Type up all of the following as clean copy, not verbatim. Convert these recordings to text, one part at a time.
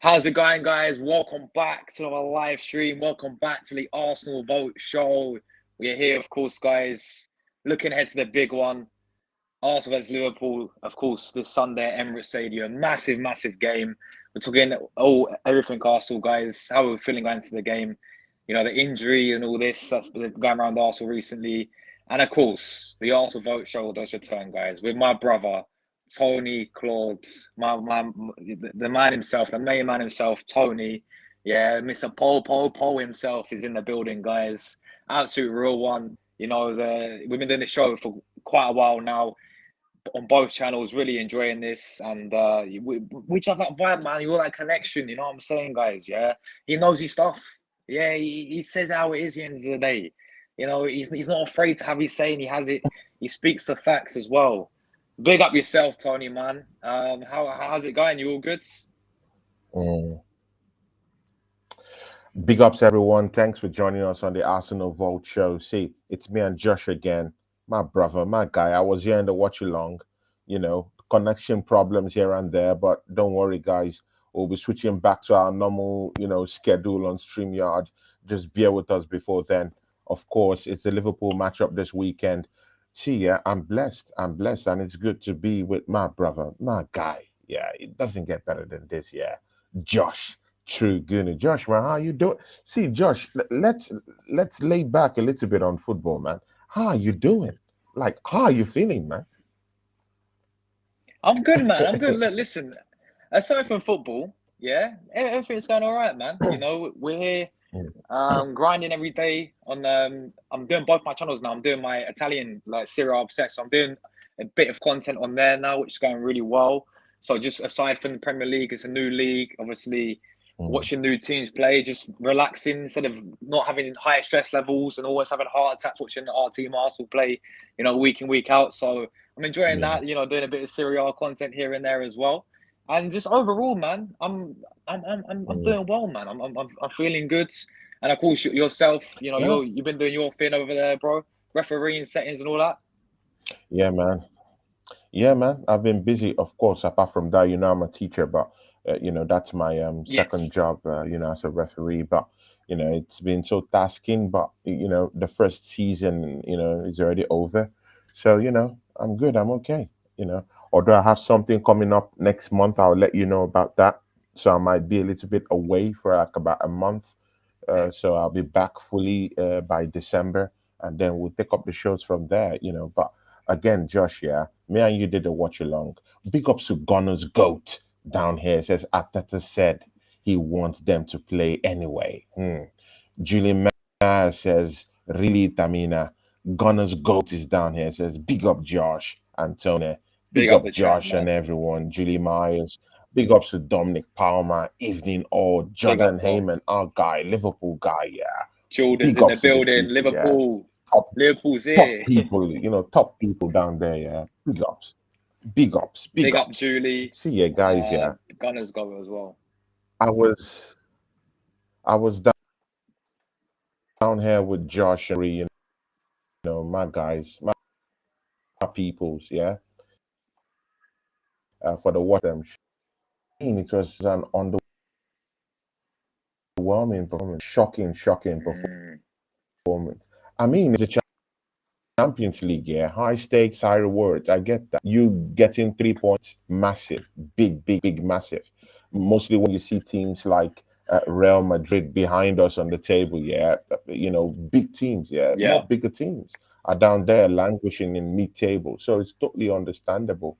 How's it going, guys? Welcome back to our live stream. Welcome back to the Arsenal Vote Show. We're here, of course, guys, looking ahead to the big one. Arsenal versus Liverpool, of course, this Sunday at Emirates Stadium. Massive, massive game. We're talking everything Arsenal, guys. How we're feeling going into the game. You know, the injury and all this that's been going around Arsenal recently. And, of course, the Arsenal Vote Show does return, guys, with my brother, Tony Claude, the man himself, the main man himself, Tony. Yeah, Mr. Paul himself is in the building, guys. Absolute real one. You know, we've been doing the show for quite a while now on both channels, really enjoying this. And we just have that vibe, man. You all that connection, you know what I'm saying, guys? Yeah, he knows his stuff. Yeah, he says how it is at the end of the day. You know, he's not afraid to have his say, and he has it. He speaks the facts as well. Big up yourself, Tony, man. How's it going? You all good? Mm. Big ups, everyone. Thanks for joining us on the Arsenal Vault Show. See, it's me and Josh again, my brother, my guy. I was here in the watch along, connection problems here and there, but don't worry, guys. We'll be switching back to our normal, schedule on StreamYard. Just bear with us before then. Of course, it's the Liverpool matchup this weekend. See, yeah, I'm blessed. I'm blessed, and it's good to be with my brother, my guy. Yeah, it doesn't get better than this, yeah. Josh. True Goonie. Josh, man, how you doing? See, Josh, let's lay back a little bit on football, man. How are you doing? Like, how are you feeling, man? I'm good, man. I'm good. Look, listen, aside from football, yeah, everything's going all right, man. You know, we're here grinding every day on I'm doing both my channels now. I'm doing my Italian like Serie A Obsessed. So I'm doing a bit of content on there now, which is going really well. So just aside from the Premier League, it's a new league, obviously watching new teams play, just relaxing instead of not having high stress levels and always having heart attacks watching our team Arsenal play, you know, week in, week out. So I'm enjoying Yeah. that, you know, doing a bit of Serie A content here and there as well. And just overall, man, I'm Mm. doing well, man. I'm feeling good. And of course, yourself, you know, Yeah, you've been doing your thing over there, bro. Refereeing settings and all that. yeah, man. Yeah, man. I've been busy, of course. Apart from that, I'm a teacher, but that's my second Yes. job, as a referee. But it's been so tasking. But the first season, is already over, so I'm good. I'm okay. Although I have something coming up next month, I'll let you know about that. So I might be a little bit away for like about a month. So I'll be back fully by December, and then we'll pick up the shows from there. But again, Josh, yeah, me and you did a watch along. Big ups to Gunner's goat down here. It says Arteta said he wants them to play anyway. Julie Mayer says, really, Tamina. Gunner's goat is down here. It says, big up Josh and Tony. Big Big up up the chat, Josh and man. everyone. Julie Myers. Big ups to Dominic Palmer, Evening All, Big up, Jordan bro. Heyman, our guy, Liverpool guy, yeah. Jordan's Big in the ups to these building. people, yeah. Liverpool. Top Liverpool's top here. people, top people down there, yeah. Big ups. Big ups. Big Big up ups. Julie. See ya guys, yeah. Gunners go as well. I was I was down here with Josh and Ree, my guys, my peoples, yeah. For the what them. It was an underwhelming performance. Shocking Mm, performance. I mean, it's a Champions League, yeah, high stakes, high rewards. I get that. You getting 3 points, massive, big, massive. Mostly when you see teams like Real Madrid behind us on the table, yeah, big teams, yeah, more yeah. bigger teams are down there languishing in mid-table. So it's totally understandable,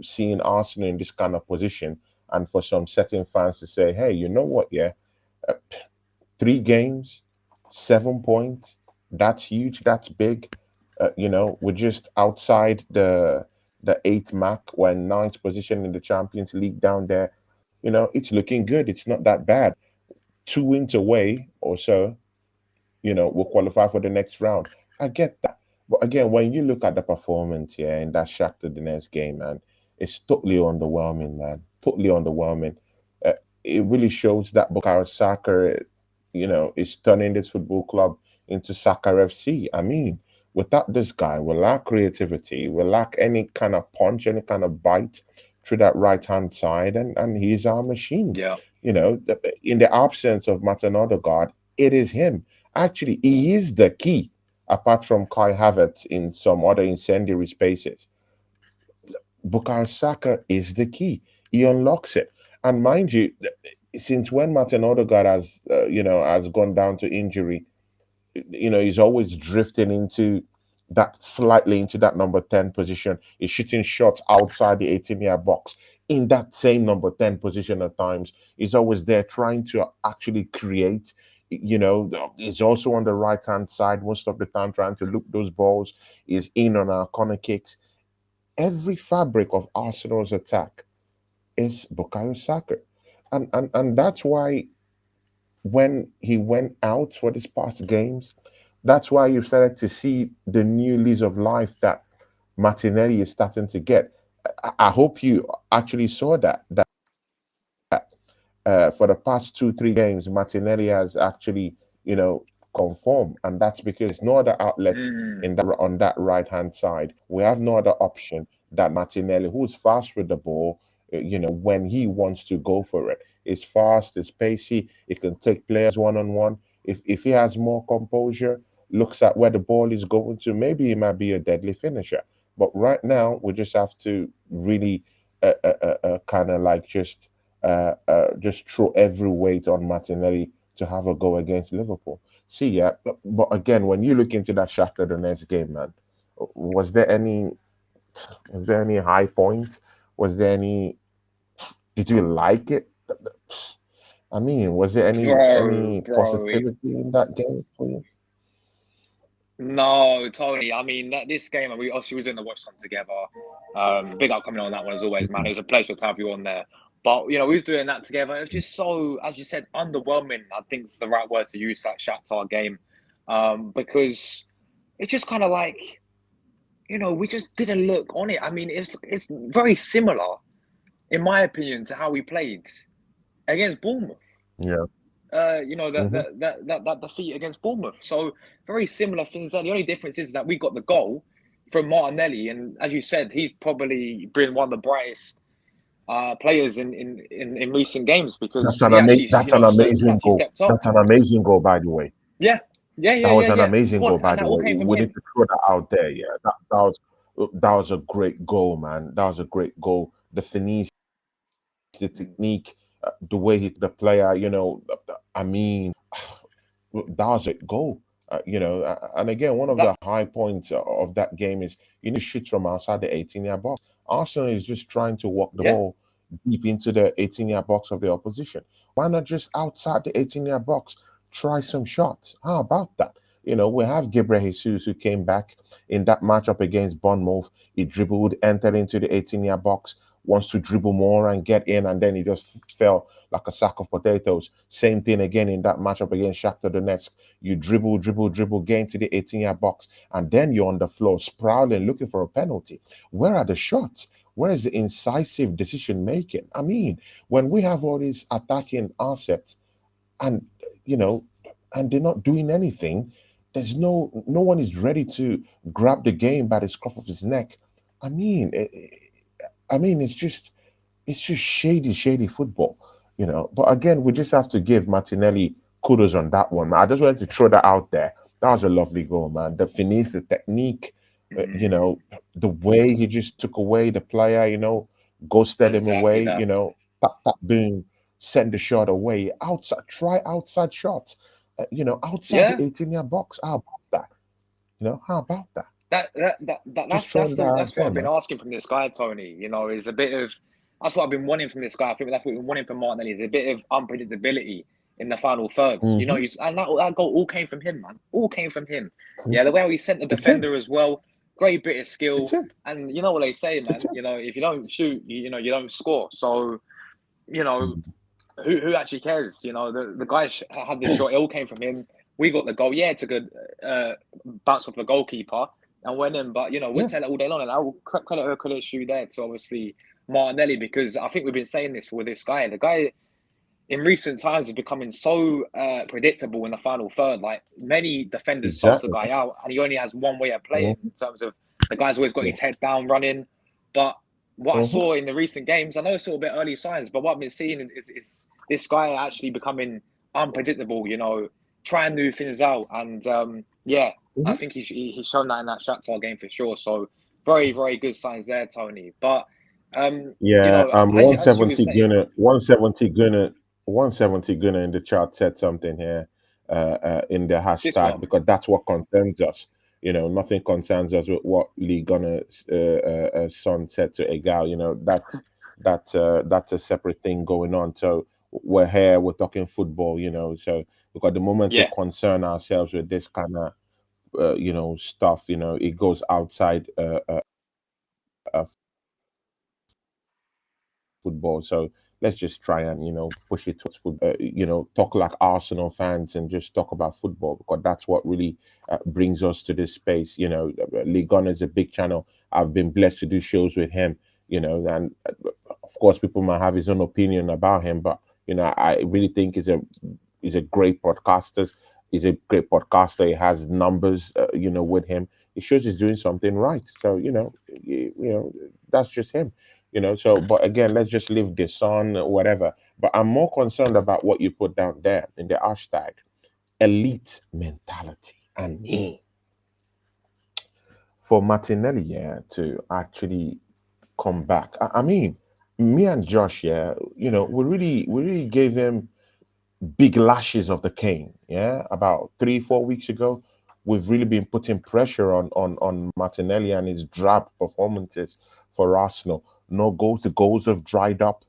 seeing Arsenal in this kind of position, and for some certain fans to say, hey, you know what, yeah, uh, 3 games, 7 points. That's huge. That's big. We're just outside the eighth mark. We're in ninth position in the Champions League down there. It's looking good. It's not that bad. 2 wins away or so. We'll qualify for the next round. I get that. But again, when you look at the performance, yeah, in that Shakhtar Donetsk game, man, it's totally underwhelming, man. Totally underwhelming. Uh, it really shows that Bukayo Saka, is turning this football club into Saka FC. I mean, without this guy, we lack creativity, we lack any kind of punch, any kind of bite through that right hand side, and he's our machine. Yeah. In the absence of Martin Odegaard, it is him. Actually, he is the key. Apart from Kai Havertz in some other incendiary spaces, Bukayo Saka is the key. He unlocks it. And mind you, since when Martin Odegaard has gone down to injury, he's always drifting into that number 10 position. He's shooting shots outside the 18-yard box in that same number 10 position at times. He's always there trying to actually create. He's also on the right hand side most of the time trying to look those balls. He's in on our corner kicks. Every fabric of Arsenal's attack is Bukayo Saka. And that's why when he went out for these past games, that's why you started to see the new lease of life that Martinelli is starting to get. I hope you actually saw that for the past 2 3 games, Martinelli has actually, conformed, and that's because no other outlet Mm. in that on that right hand side. We have no other option that Martinelli, who's fast with the ball, when he wants to go for it, is fast, is pacey. He can take players one on one. If he has more composure, looks at where the ball is going to, maybe he might be a deadly finisher. But right now, we just have to really kind of like just throw every weight on Martinelli to have a go against Liverpool. See, yeah, but again, when you look into that Shakhtar Donetsk game, man, was there any was there any high points? Was there any? Did you like it? I mean, was there any Bro. positivity in that game for you? No, Tony. I mean, this game, we obviously was doing the watch on together. Big up coming on that one as always, man. It was a pleasure to have you on there. But we was doing that together. It was just so, as you said, underwhelming. I think it's the right word to use, that Shakhtar game, because it's just kind of like we just didn't look on it. I mean, it's very similar, in my opinion, to how we played against Bournemouth. Yeah. That Hmm. that defeat against Bournemouth. So very similar things there. The only difference is that we got the goal from Martinelli, and as you said, he's probably been one of the brightest players in recent games That's because an he actually that's an amazing actually goal. stepped up. That's an amazing goal, by the way. Yeah, That was an yeah. amazing What goal, by and the that all way. came from We need him. to throw that out there. Yeah, that was a great goal, man. That was a great goal. The finesse, the Mm. technique, the way the player, I mean, that was a goal. And again, one of That the high points of that game is you need to shoot from outside the 18-yard box. Arsenal is just trying to walk the yeah ball deep into the 18-yard box of the opposition. Why not just outside the 18-yard box try some shots? How about that? We have Gabriel Jesus who came back in that matchup against Bournemouth. He dribbled, entered into the 18-yard box, wants to dribble more and get in, and then he just fell like a sack of potatoes. Same thing again in that matchup against Shakhtar Donetsk. You dribble, dribble, dribble, get into the 18-yard box, and then you're on the floor sprawling, looking for a penalty. Where are the shots? Where is the incisive decision making? I mean, when we have all these attacking assets, and you know, and they're not doing anything, there's no one is ready to grab the game by the scruff of his neck. I mean, it's just shady, shady football, But again, we just have to give Martinelli kudos on that one, man. I just wanted to throw that out there. That was a lovely goal, man. The finesse, the technique, mm, the way he just took away the player, ghosted him exactly away, that. tap, tap, boom, send the shot away. Outside, try outside shots, outside the Yeah. 18-yard box. How about that? How about that? Just That's throwing that out what there, I've been man. asking from this guy, Tony. Is a bit of that's what I've been wanting from this guy. I think that's what we've been wanting from Martinelli is a bit of unpredictability in the final thirds. Hmm. And that goal all came from him, man. All came from him. Yeah, the Hmm. way he sent the It's him. defender as well. Great bit of It's skill. him. And you know what they say, It's man. him. If you don't shoot, you don't score. So you know Mhm. who actually cares? The guy had the shot. It all came from him. We got the goal. Yeah, it took a bounce off the goalkeeper and went in. But we'll Yeah, tell it all day long. And I will credit her credit shoe there to obviously Martinelli because I think we've been saying this with this guy. The guy in recent times is becoming so predictable in the final third. Like many defenders suss the exactly. guy out, and he only has one way of playing Mhm. in terms of the guy's always got Yeah, his head down running. But what I Hmm. saw in the recent games, I know it's all a bit early signs, but what I've been seeing is this guy actually becoming unpredictable. Trying new things out, and yeah, I Hmm. think he's shown that in that Shakhtar game for sure. So very very good signs there, Tony. But Yeah, as you were 170 saying, Gunner, 170 Gunner, 170 Gunner in the chat said something here in the this hashtag, one, because that's what concerns us. Nothing concerns us with what Lee Gunner's son said to Egal. That's a separate thing going on. So we're here, we're talking football. So because the moment we yeah, concern ourselves with this kind of stuff, it goes outside football. So let's just try and push it towards football. Talk like Arsenal fans and just talk about football, because that's what really brings us to this space. Ligon is a big channel. I've been blessed to do shows with him. And of course, people might have his own opinion about him, but I really think he's a great podcaster. He's a great podcaster. He has numbers, with him. It shows he's doing something right. So that's just him. So but again, let's just leave this on, whatever. But I'm more concerned about what you put down there in the hashtag: elite mentality. I mean, for Martinelli, yeah, to actually come back. I mean, me and Josh, yeah, we really gave him big lashes of the cane, yeah, about 3 4 weeks ago. We've really been putting pressure on Martinelli and his drab performances for Arsenal. No goals, the goals have dried up,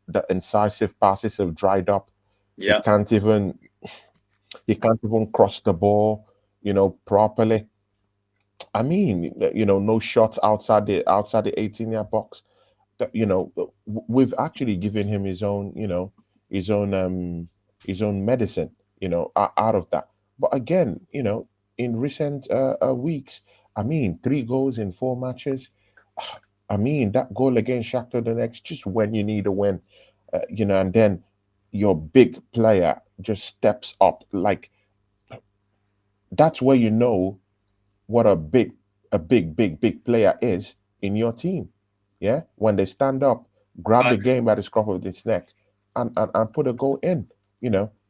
the incisive passes have dried up. He yeah, can't even he can't even cross the ball, properly. I mean, no shots outside the 18-yard box. We've actually given him his own um his own medicine, out of that. But again, in recent weeks, I mean, 3 goals in 4 matches. I mean, that goal against Shakhtar Donetsk, just when you need a win, and then your big player just steps up. Like, that's where you know what a big player is in your team. Yeah, when they stand up, grab the facts. game by the scruff of its neck, and put a goal in.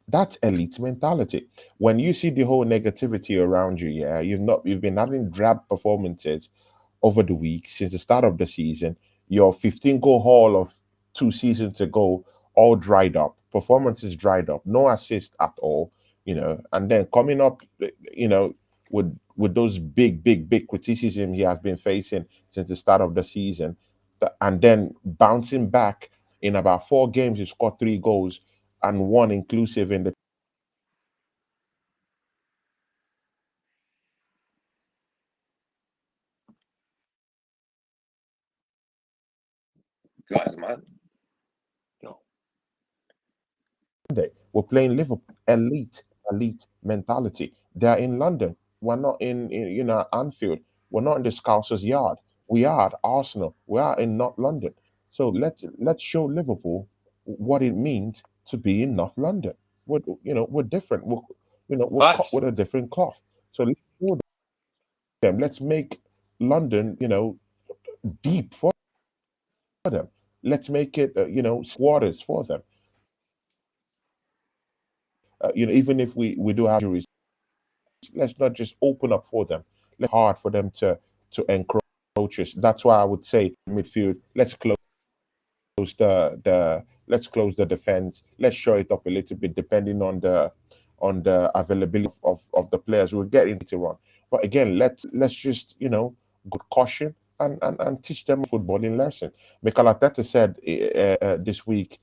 That's elite mentality. When you see the whole negativity around you, yeah, you've been having drab performances over the week since the start of the season. Your 15-goal haul of 2 seasons ago all dried up. Performances dried up. No assist at all. And then coming up, with those big criticism he has been facing since the start of the season, and then bouncing back in about 4 games, he scored 3 goals and one inclusive in the Guys, man. No. Sunday. We're playing Liverpool. Elite mentality. They're in London. We're not in Anfield. We're not in the Scousers' yard. We are at Arsenal. We are in North London. So let's show Liverpool what it means to be in North London. We're different. We're cut Facts. with a different cloth. So let's show them. Let's make London, deep for them. Let's make it, waters for them. Even if we do have injuries, let's not just open up for them. Let's hard for them to encroach us. That's why I would say midfield. Let's close the defense. Let's show it up a little bit depending on the availability of the players. We'll get into later on. But again, let's just good caution and teach them a footballing lesson. Mikel Arteta said this week,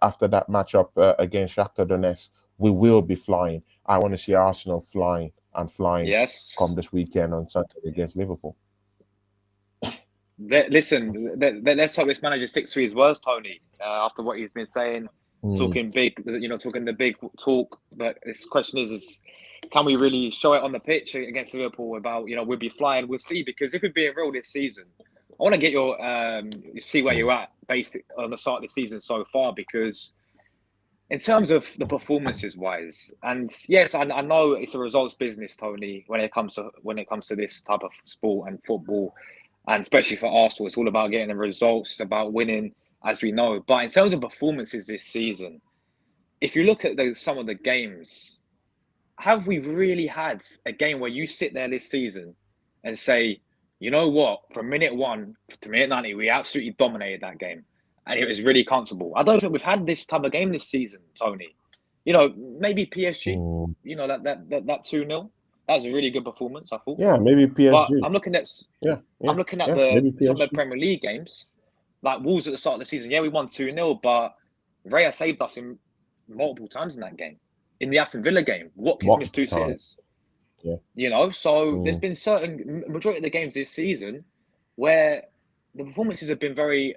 after that matchup against Shakhtar Donetsk, we will be flying. I want to see Arsenal flying and flying come Yes. this weekend on Saturday against Liverpool. Listen, let's hope this manager sticks to his words, Tony. After what he's been saying, Mm. talking big, talking the big talk. But this question is, can we really show it on the pitch against Liverpool? About we'll be flying. We'll see. Because if we're being real this season, I want to get your see where Mm. you're at, basic on the start of the season so far. Because in terms of the performances wise, and yes, I know it's a results business, Tony. When it comes to this type of sport and football. And especially for Arsenal, it's all about getting the results, it's about winning, as we know. But in terms of performances this season, if you look at some of the games, have we really had a game where you sit there this season and say, you know what, from minute 1 to minute 90, we absolutely dominated that game and it was really comfortable? I don't think we've had this type of game this season, Tony. Maybe PSG, Mm, that 2-0. That was a really good performance, I thought. yeah, maybe But PSG. Yeah, Yeah, yeah, I'm looking at yeah, the maybe some of the PSG. Premier League games, like Wolves at the start of the season. Yeah, we won 2-0, but Raya saved us in multiple times in that game. In the Aston Villa game, Watkins missed Multiple two times. sitters. Yeah. So there's Mm. been certain majority of the games this season where the performances have been very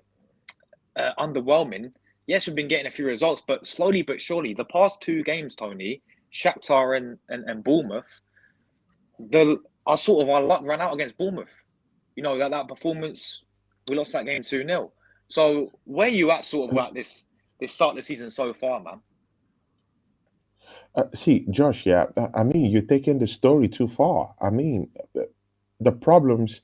underwhelming. Yes, we've been getting a few results, but slowly but surely, the past 2 games, Tony, Shakhtar and Bournemouth, our luck ran out against Bournemouth. That performance, we lost that game 2-0. So where you at sort of like this start of the season so far, man? See, Josh, yeah, I mean, you're taking the story too far. I mean, the problems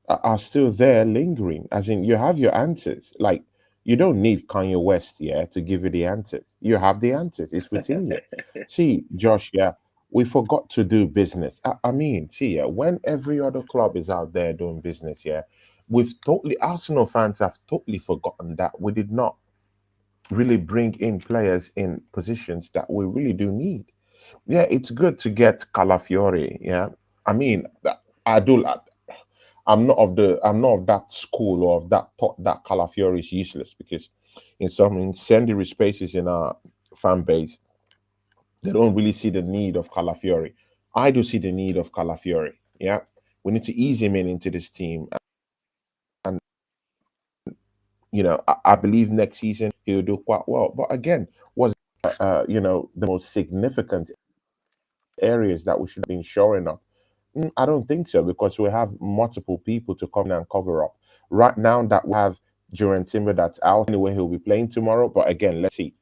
are still there lingering. As in, you have your answers. Like, you don't need Kanye West, yeah, to give you the answers. You have the answers. It's within you. See, Josh, yeah, we forgot to do business. I mean, see, yeah, when every other club is out there doing business, yeah, Arsenal fans have totally forgotten that we did not really bring in players in positions that we really do need. Yeah, it's good to get Calafiori. Yeah, I mean, I do. I'm not of that school or of that thought that Calafiori is useless because in some incendiary spaces in our fan base, they don't really see the need of Calafiori. I do see the need of Calafiori. Yeah, we need to ease him into this team, and I believe next season he'll do quite well. But again, was the most significant areas that we should have been shoring up? I don't think so because we have multiple people to come in and cover up. Right now that we have Jurrien Timber that's out anyway, he'll be playing tomorrow. But again, let's see.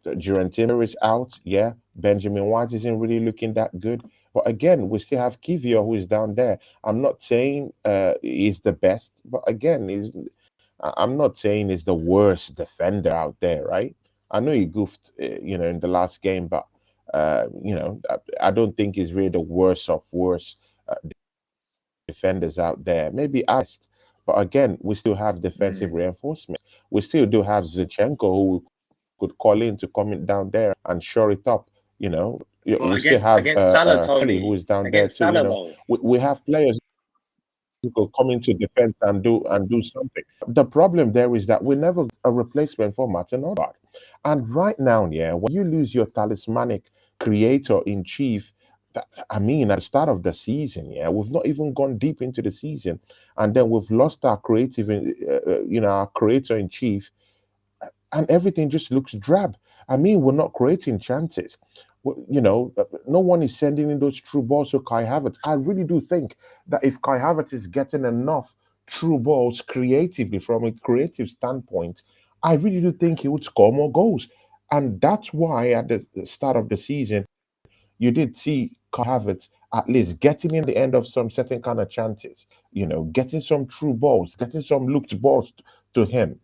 Jurrien Timber is out. Yeah, Benjamin White isn't really looking that good. But again, we still have Kivio who is down there. I'm not saying he's the best, but again, I'm not saying he's the worst defender out there, right? I know he goofed, in the last game, but I don't think he's really the worst of worst uh, defenders out there. Maybe us, but again, we still have defensive Mm. reinforcement. We still do have Zichenko who could call in to come in down there and shore it up. But We still have against Salah, Kelly who Tony, is down there against too. Salah though. We have players who could come into defense and do something. The problem there is that we never a replacement for Martin Odegaard. And right now, yeah, when you lose your talismanic creator in chief, I mean, at the start of the season, yeah, we've not even gone deep into the season, and then we've lost our our creator in chief, and everything just looks drab. I mean, we're not creating chances. No one is sending in those true balls to Kai Havertz. I really do think that if Kai Havertz is getting enough true balls creatively from a creative standpoint, I really do think he would score more goals. And that's why at the start of the season, you did see Kai Havertz at least getting in the end of some certain kind of chances, getting some true balls, getting some looked balls to him,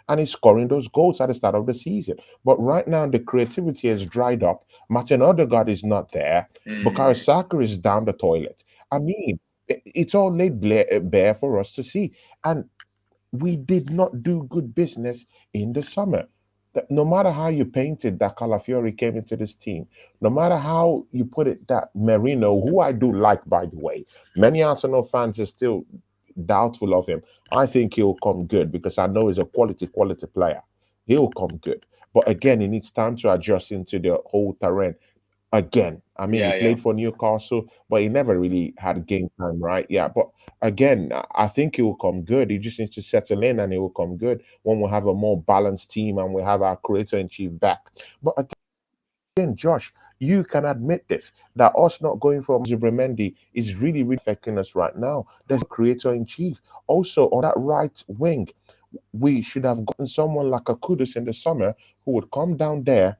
and he's scoring those goals at the start of the season. But right now, the creativity has dried up. Martin Odegaard is not there. Bukayo Mm. Saka is down the toilet. I mean, it's all laid bare for us to see. And we did not do good business in the summer. No matter how you painted that Calafiori came into this team, no matter how you put it that Merino, who I do like by the way, many Arsenal fans are still doubtful of him. I think he'll come good because I know he's a quality player. He'll come good. But again, he needs time to adjust into the whole terrain again. I mean, he Yeah, yeah. played for Newcastle, but he never really had game time, right? Yeah, but again, I think he will come good. He just needs to settle in, and he will come good when we have a more balanced team and we have our creator in chief back. But again, Josh, you can admit this that us not going for Zubimendi is really affecting us right now. There's a creator in chief. Also, on that right wing, we should have gotten someone like a Kudus in the summer who would come down there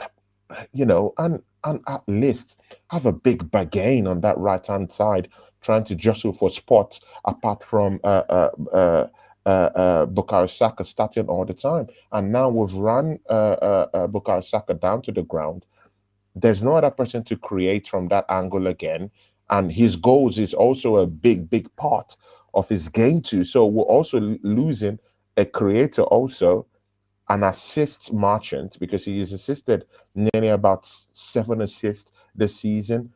and at least have a big bargain on that right hand side trying to jostle for spots apart from Bukayo Saka starting all the time. And now we've run Bukayo Saka down to the ground. There's no other person to create from that angle again. And his goals is also a big, big part of his game too. So we're also losing a creator also, an assist merchant, because he has assisted nearly about 7 assists this season.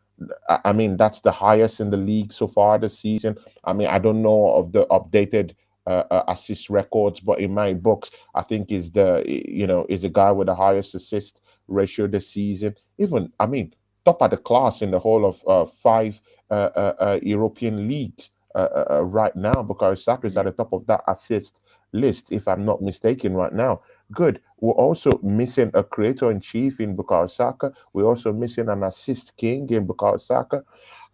I mean, that's the highest in the league so far this season. I mean, I don't know of the updated assist records, but in my books, I think is the guy with the highest assist ratio this season. Even, I mean, top of the class in the whole of five European leagues right now, because Saka is at the top of that assist list, if I'm not mistaken, right now. Good. We're also missing a creator in chief in Bukayo Saka. We're also missing an assist king in Bukayo Saka.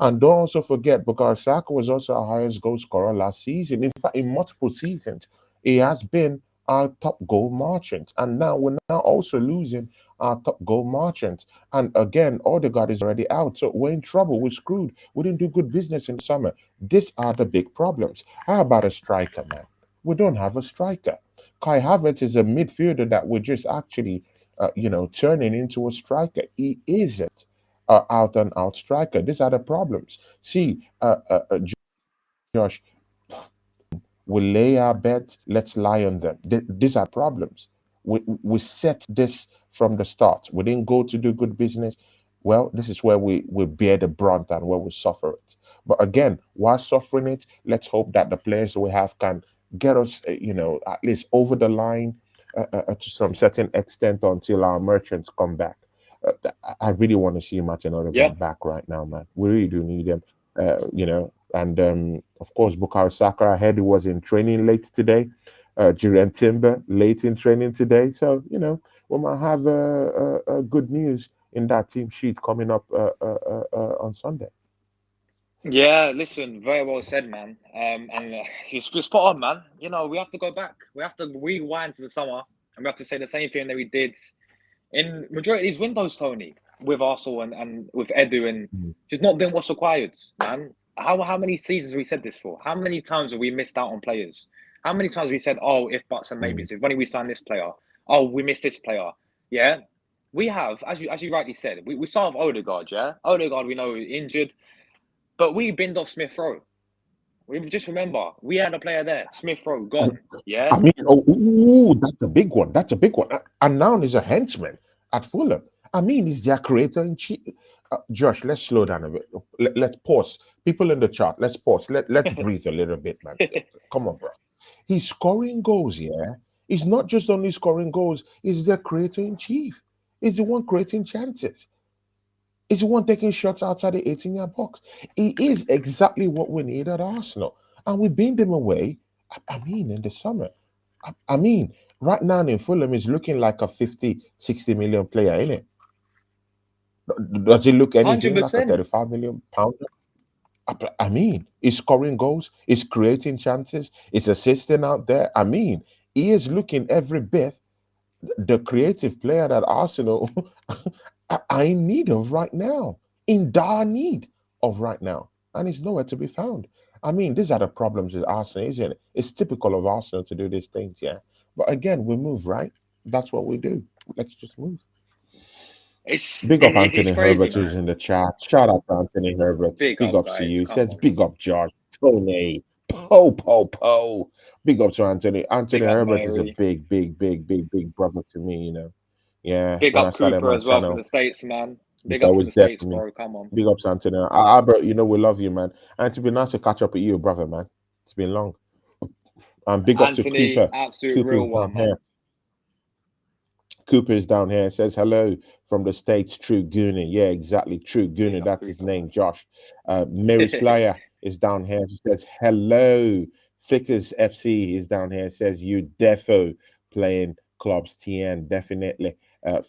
And don't also forget, Bukayo Saka was also our highest goal scorer last season. In fact, in multiple seasons, he has been our top goal merchant. And now we're now also losing our top goal merchant. And again, Odegaard is already out. So we're in trouble. We're screwed. We didn't do good business in the summer. These are the big problems. How about a striker, man? We don't have a striker. Kai Havertz is a midfielder that we're just actually, turning into a striker. He isn't out and out striker. These are the problems. See, Josh, we lay our bets, let's lie on them. These are problems. We set this from the start. We didn't go to do good business. Well, this is where we bear the brunt and where we suffer it. But again, while suffering it, let's hope that the players we have can get us, at least over the line to some certain extent until our merchants come back. I really want to see Martin Yeah. Odegaard back right now, man. We really do need him. And of course, Bukayo Saka, I heard he was in training late today. Jurrien Timber late in training today. So, we might have good news in that team sheet coming up on Sunday. Yeah, listen, very well said, man. And you're spot on, man. We have to go back. We have to rewind to the summer, and we have to say the same thing that we did in majority of these windows, Tony, with Arsenal and with Edu, and Mm. just not doing what's required, man. How many seasons have we said this for? How many times have we missed out on players? How many times have we said, oh, if buts and Mm. maybes, if only we sign this player, oh, we missed this player. Yeah, we have, as you rightly said, we start with Odegaard, yeah? Odegaard, we know injured, but we binned off Smith Rowe. We just remember, we had a player there, Smith Rowe, And gone, yeah? I mean, oh, ooh, that's a big one. That's a big one. And now he's a henchman at Fulham. I mean, he's their creator in chief. Josh, let's slow down a bit. Let's pause. People in the chat, let's pause. Let's breathe a little bit, man. Come on, bro. He's scoring goals, yeah. He's not just only scoring goals, he's the creator in chief. He's the one creating chances. He's the one taking shots outside the 18-yard box. He is exactly what we need at Arsenal. And we beamed him away, I mean, in the summer. I mean, right now in Fulham, he's looking like a 50, 60 million player, isn't it? Does he look anything like a 100%. 35 million pounder? I mean, he's scoring goals, he's creating chances, he's assisting out there. I mean, he is looking every bit the creative player that Arsenal are in need of right now, in dire need of right now, and he's nowhere to be found. I mean, these are the problems with Arsenal, isn't it? It's typical of Arsenal to do these things, yeah. But again, we move, right? That's what we do. Let's just move. It's Big up it, it's Anthony crazy, Herbert who's man. in the chat. Shout out to Anthony Herbert. Big Big up, ups to guys. you. He Come says on. big up George. Tony. Po po po. Big up to Anthony. Big Anthony up, Herbert is a Mary. big, big, big, big, big brother to me. Yeah. Big When I up started Cooper my as well from channel, the States, man. Big up that from the was there States, for me. bro. Come on. Big ups Anthony. Albert, we love you, man. And it's been nice to catch up with you, brother, man. It's been long. And big up to Anthony, Cooper. absolute Cooper's real down one, here. man. Cooper is down here. Says hello from the States. True Gooner. Yeah, exactly. True Big Gooner. up That's his Cooper, name, Josh. Mary Slayer is down here. She says hello. Flickers FC is down here. Says you defo playing clubs TN. Definitely.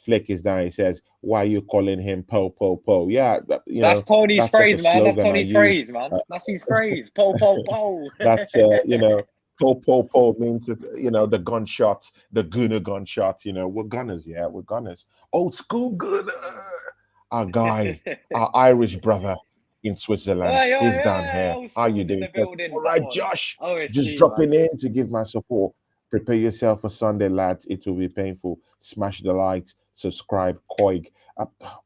Flick is down. He says, why are you calling him Po Po Po? Yeah, That's Tony's that's just a phrase, man. That's slogan I Tony's use. phrase, man. That's his phrase. Po, po, po. That's po po po means the gunshots, the Gunner gunshots. We're gunners, yeah, we're gunners. Old school Gunner, our guy, our Irish brother. in Switzerland. Oi, oi, He's down oi, here. old How you school's in doing? the He says, building. all Come right, on. Josh, just OSG, dropping man. in to give my support. Prepare yourself for Sunday, lads. It will be painful. Smash the likes, subscribe, Koig.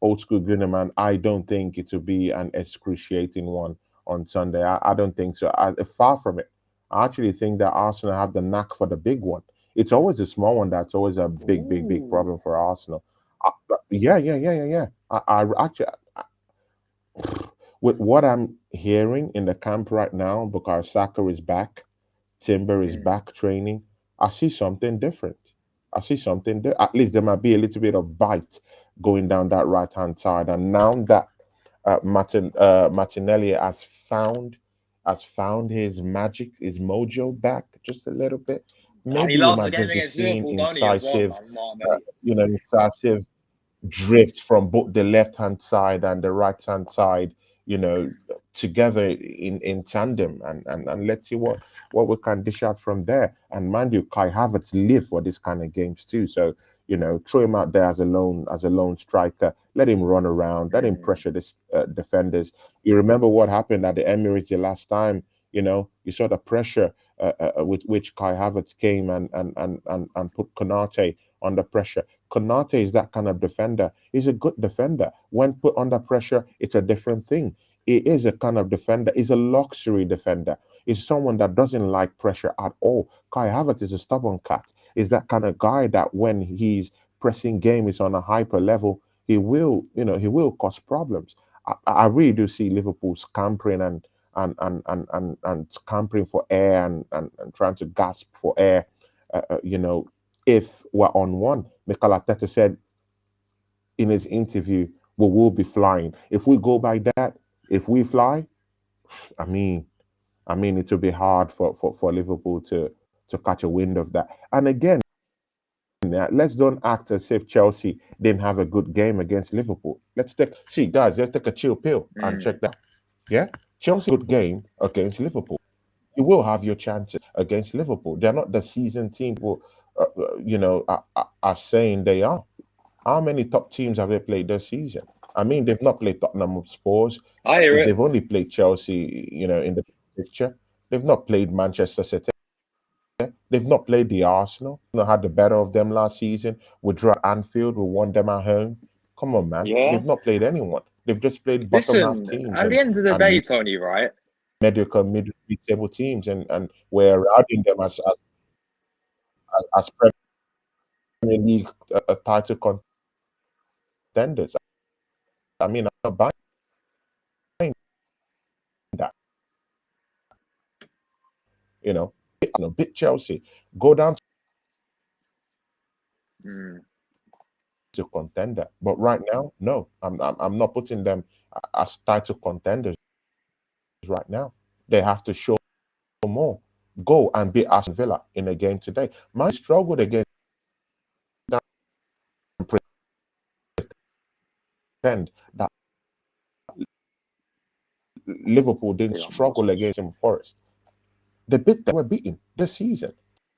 Old school Gunner, man. I don't think it will be an excruciating one on Sunday. I don't think so. Far from it. I actually think that Arsenal have the knack for the big one. It's always a small one that's always a big, big, big Ooh. problem for Arsenal. Yeah, yeah, yeah, yeah, yeah. I actually, with what I'm hearing in the camp right now, because Saka is back, Timber is Mm. back training, I see something different. I see something. At least there might be a little bit of bite going down that right hand side. And now that Martinelli has found his magic, his mojo back just a little bit. And he Maybe we loves the might game just be against seeing Liverpool, don't he, as well, incisive, man, Martinelli? incisive drift from both the left hand side and the right hand side, together in tandem, and let's see what we can dish out from there. And mind you, Kai Havertz live for this kind of games too. So throw him out there as a lone striker. Let him run around. Let him Mm. pressure this defenders. You remember what happened at the Emirates the last time? You saw the pressure with which Kai Havertz came and put Konate under pressure. Konate is that kind of defender. He's a good defender. When put under pressure, it's a different thing. He is a kind of defender. He's a luxury defender. He's someone that doesn't like pressure at all. Kai Havertz is a stubborn cat. He's that kind of guy that when he's pressing game is on a hyper level, he will cause problems. I really do see Liverpool scampering and scampering for air and trying to gasp for air. If we're on one, Mikel Arteta said in his interview, we will be flying. If we go by that, if we fly, I mean, it will be hard for Liverpool to catch a wind of that. And again, let's don't act as if Chelsea didn't have a good game against Liverpool. Let's take a chill pill and Mm. check that. Yeah, Chelsea good game against Liverpool. You will have your chances against Liverpool. They're not the seasoned team people, are saying they are. How many top teams have they played this season? I mean, they've not played Tottenham Spurs. I hear it. They've only played Chelsea, in the picture. They've not played Manchester City. They've not played the Arsenal. Had the better of them last season. We drew at Anfield. We won them at home. Come on, man. Yeah. They've not played anyone. They've just played bottom half Listen, teams at the and end of the and day, Tony, right? mediocre mid-table teams, and we're routing them as Premier League title contenders. I mean, I'm not buying that. Bit Chelsea, go down Mm. to contender. But right now, no, I'm not putting them as title contenders right now. They have to show more. Go and beat Aston Villa in a game today. Man struggled against them and pretend that Liverpool didn't Yeah, of course. struggle against him Forest. They were beaten this season.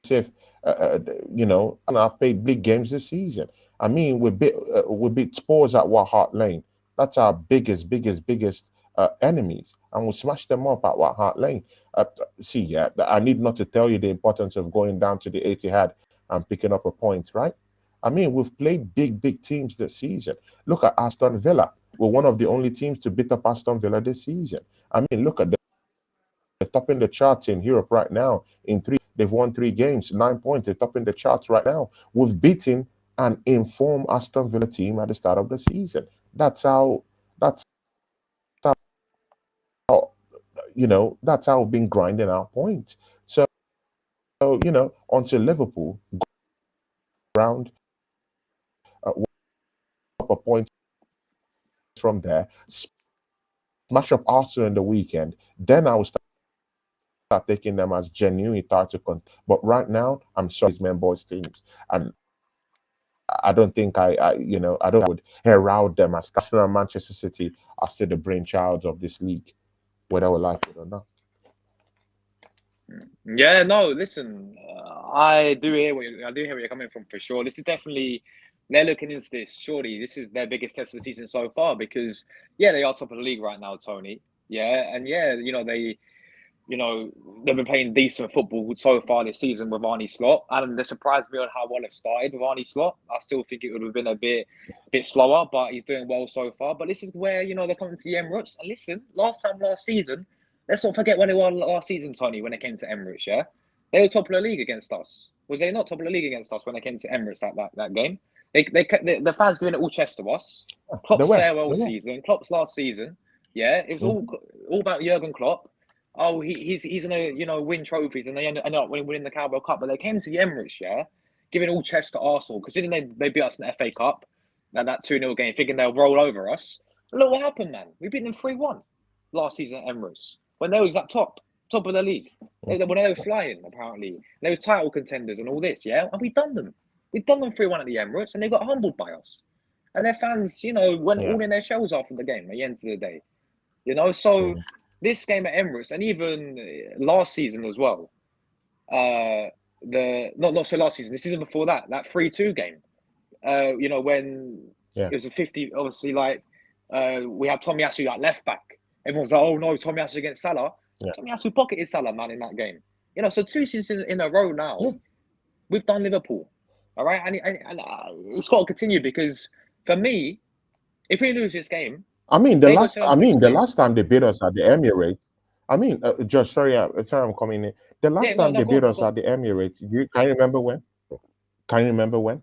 If and I've played big games this season. I mean, we beat Spurs at White Hart Lane. That's our biggest enemies, and we smashed them up at White Hart Lane. See, yeah, I need not to tell you the importance of going down to the Etihad and picking up a point, right? I mean, we've played big teams this season. Look at Aston Villa. We're one of the only teams to beat up Aston Villa this season. I mean, look at they're topping the charts in Europe right now. They've won 3 games, 9 points. They're topping the charts right now. We've beaten an informed Aston Villa team at the start of the season. That's how. That's how. That's how we've been grinding our points. So until Liverpool go round up a point from there, smash up Arsenal in the weekend, then I will start taking them as genuine title But right now, I'm sorry, these men boys teams, and I don't think I don't would herald them as Arsenal and Manchester City are still the brainchilds of this league, whether we like it or not. Yeah, no, listen, I do hear where you're coming from for sure. This is definitely they're looking into this. Surely this is their biggest test of the season so far because, yeah, they are top of the league right now, Tony. Yeah, and yeah, they've been playing decent football so far this season with Arnie Slot, and they surprised me on how well it started with Arnie Slot. I still think it would have been a bit slower, but he's doing well so far. But this is where they're coming to the Emirates. And listen, last season, let's not forget when they won last season, Tony. When it came to Emirates, yeah, they were top of the league against us. Was they not top of the league against us when they came to Emirates that game? The fans giving it all chest to us. Klopp's farewell season, Klopp's last season. Yeah, it was all about Jurgen Klopp. Oh, he's gonna win trophies, and they end up winning the Carabao Cup. But they came to the Emirates, yeah, giving all chest to Arsenal, considering they beat us in the FA Cup, that 2-0 game, thinking they'll roll over us. But look what happened, man. We beat them 3-1 last season at Emirates when they was at top of the league. When they were flying, apparently they were title contenders and all this, yeah. And we done them 3-1 at the Emirates, and they got humbled by us. And their fans, went all in their shells after the game. At the end of the day, so. This game at Emirates, and even last season as well, not so last season, the season before that 3-2 game, when it was a 50, obviously, we had Tomiyasu at left back. Everyone's like, oh no, Tomiyasu against Salah. Yeah. Tomiyasu pocketed Salah, man, in that game. So 2 seasons in a row now, we've done Liverpool. All right, and it's got to continue because for me, if we lose this game, the last time they beat us at the Emirates. Sorry, I'm coming in. The last time they beat us at the Emirates, can you remember when? Can you remember when?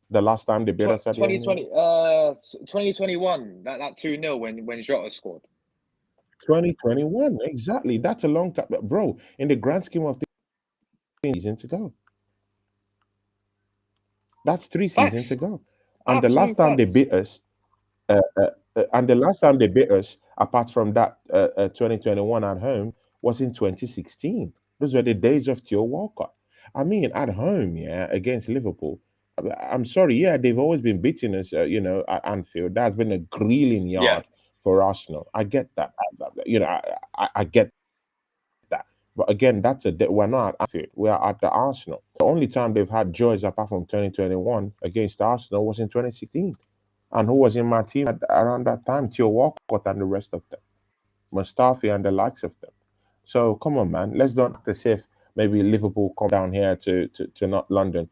The last time they beat us at the Emirates? 2021, that 2-0 when Jota scored. 2021, exactly. That's a long time, bro. In the grand scheme of things, seasons ago. That's 3 seasons ago. And the last time they beat us, apart from that 2021 at home, was in 2016. Those were the days of Theo Walker. At home, against Liverpool. I'm sorry, they've always been beating us, at Anfield. That's been a grilling yard for Arsenal. I get that. I get that. But again, we're not at Anfield. We are at the Arsenal. The only time they've had joys apart from 2021 against Arsenal was in 2016. And who was in my team around that time? Theo Walcott and the rest of them. Mustafi and the likes of them. So come on, man. Let's don't act as if maybe Liverpool come down here to not London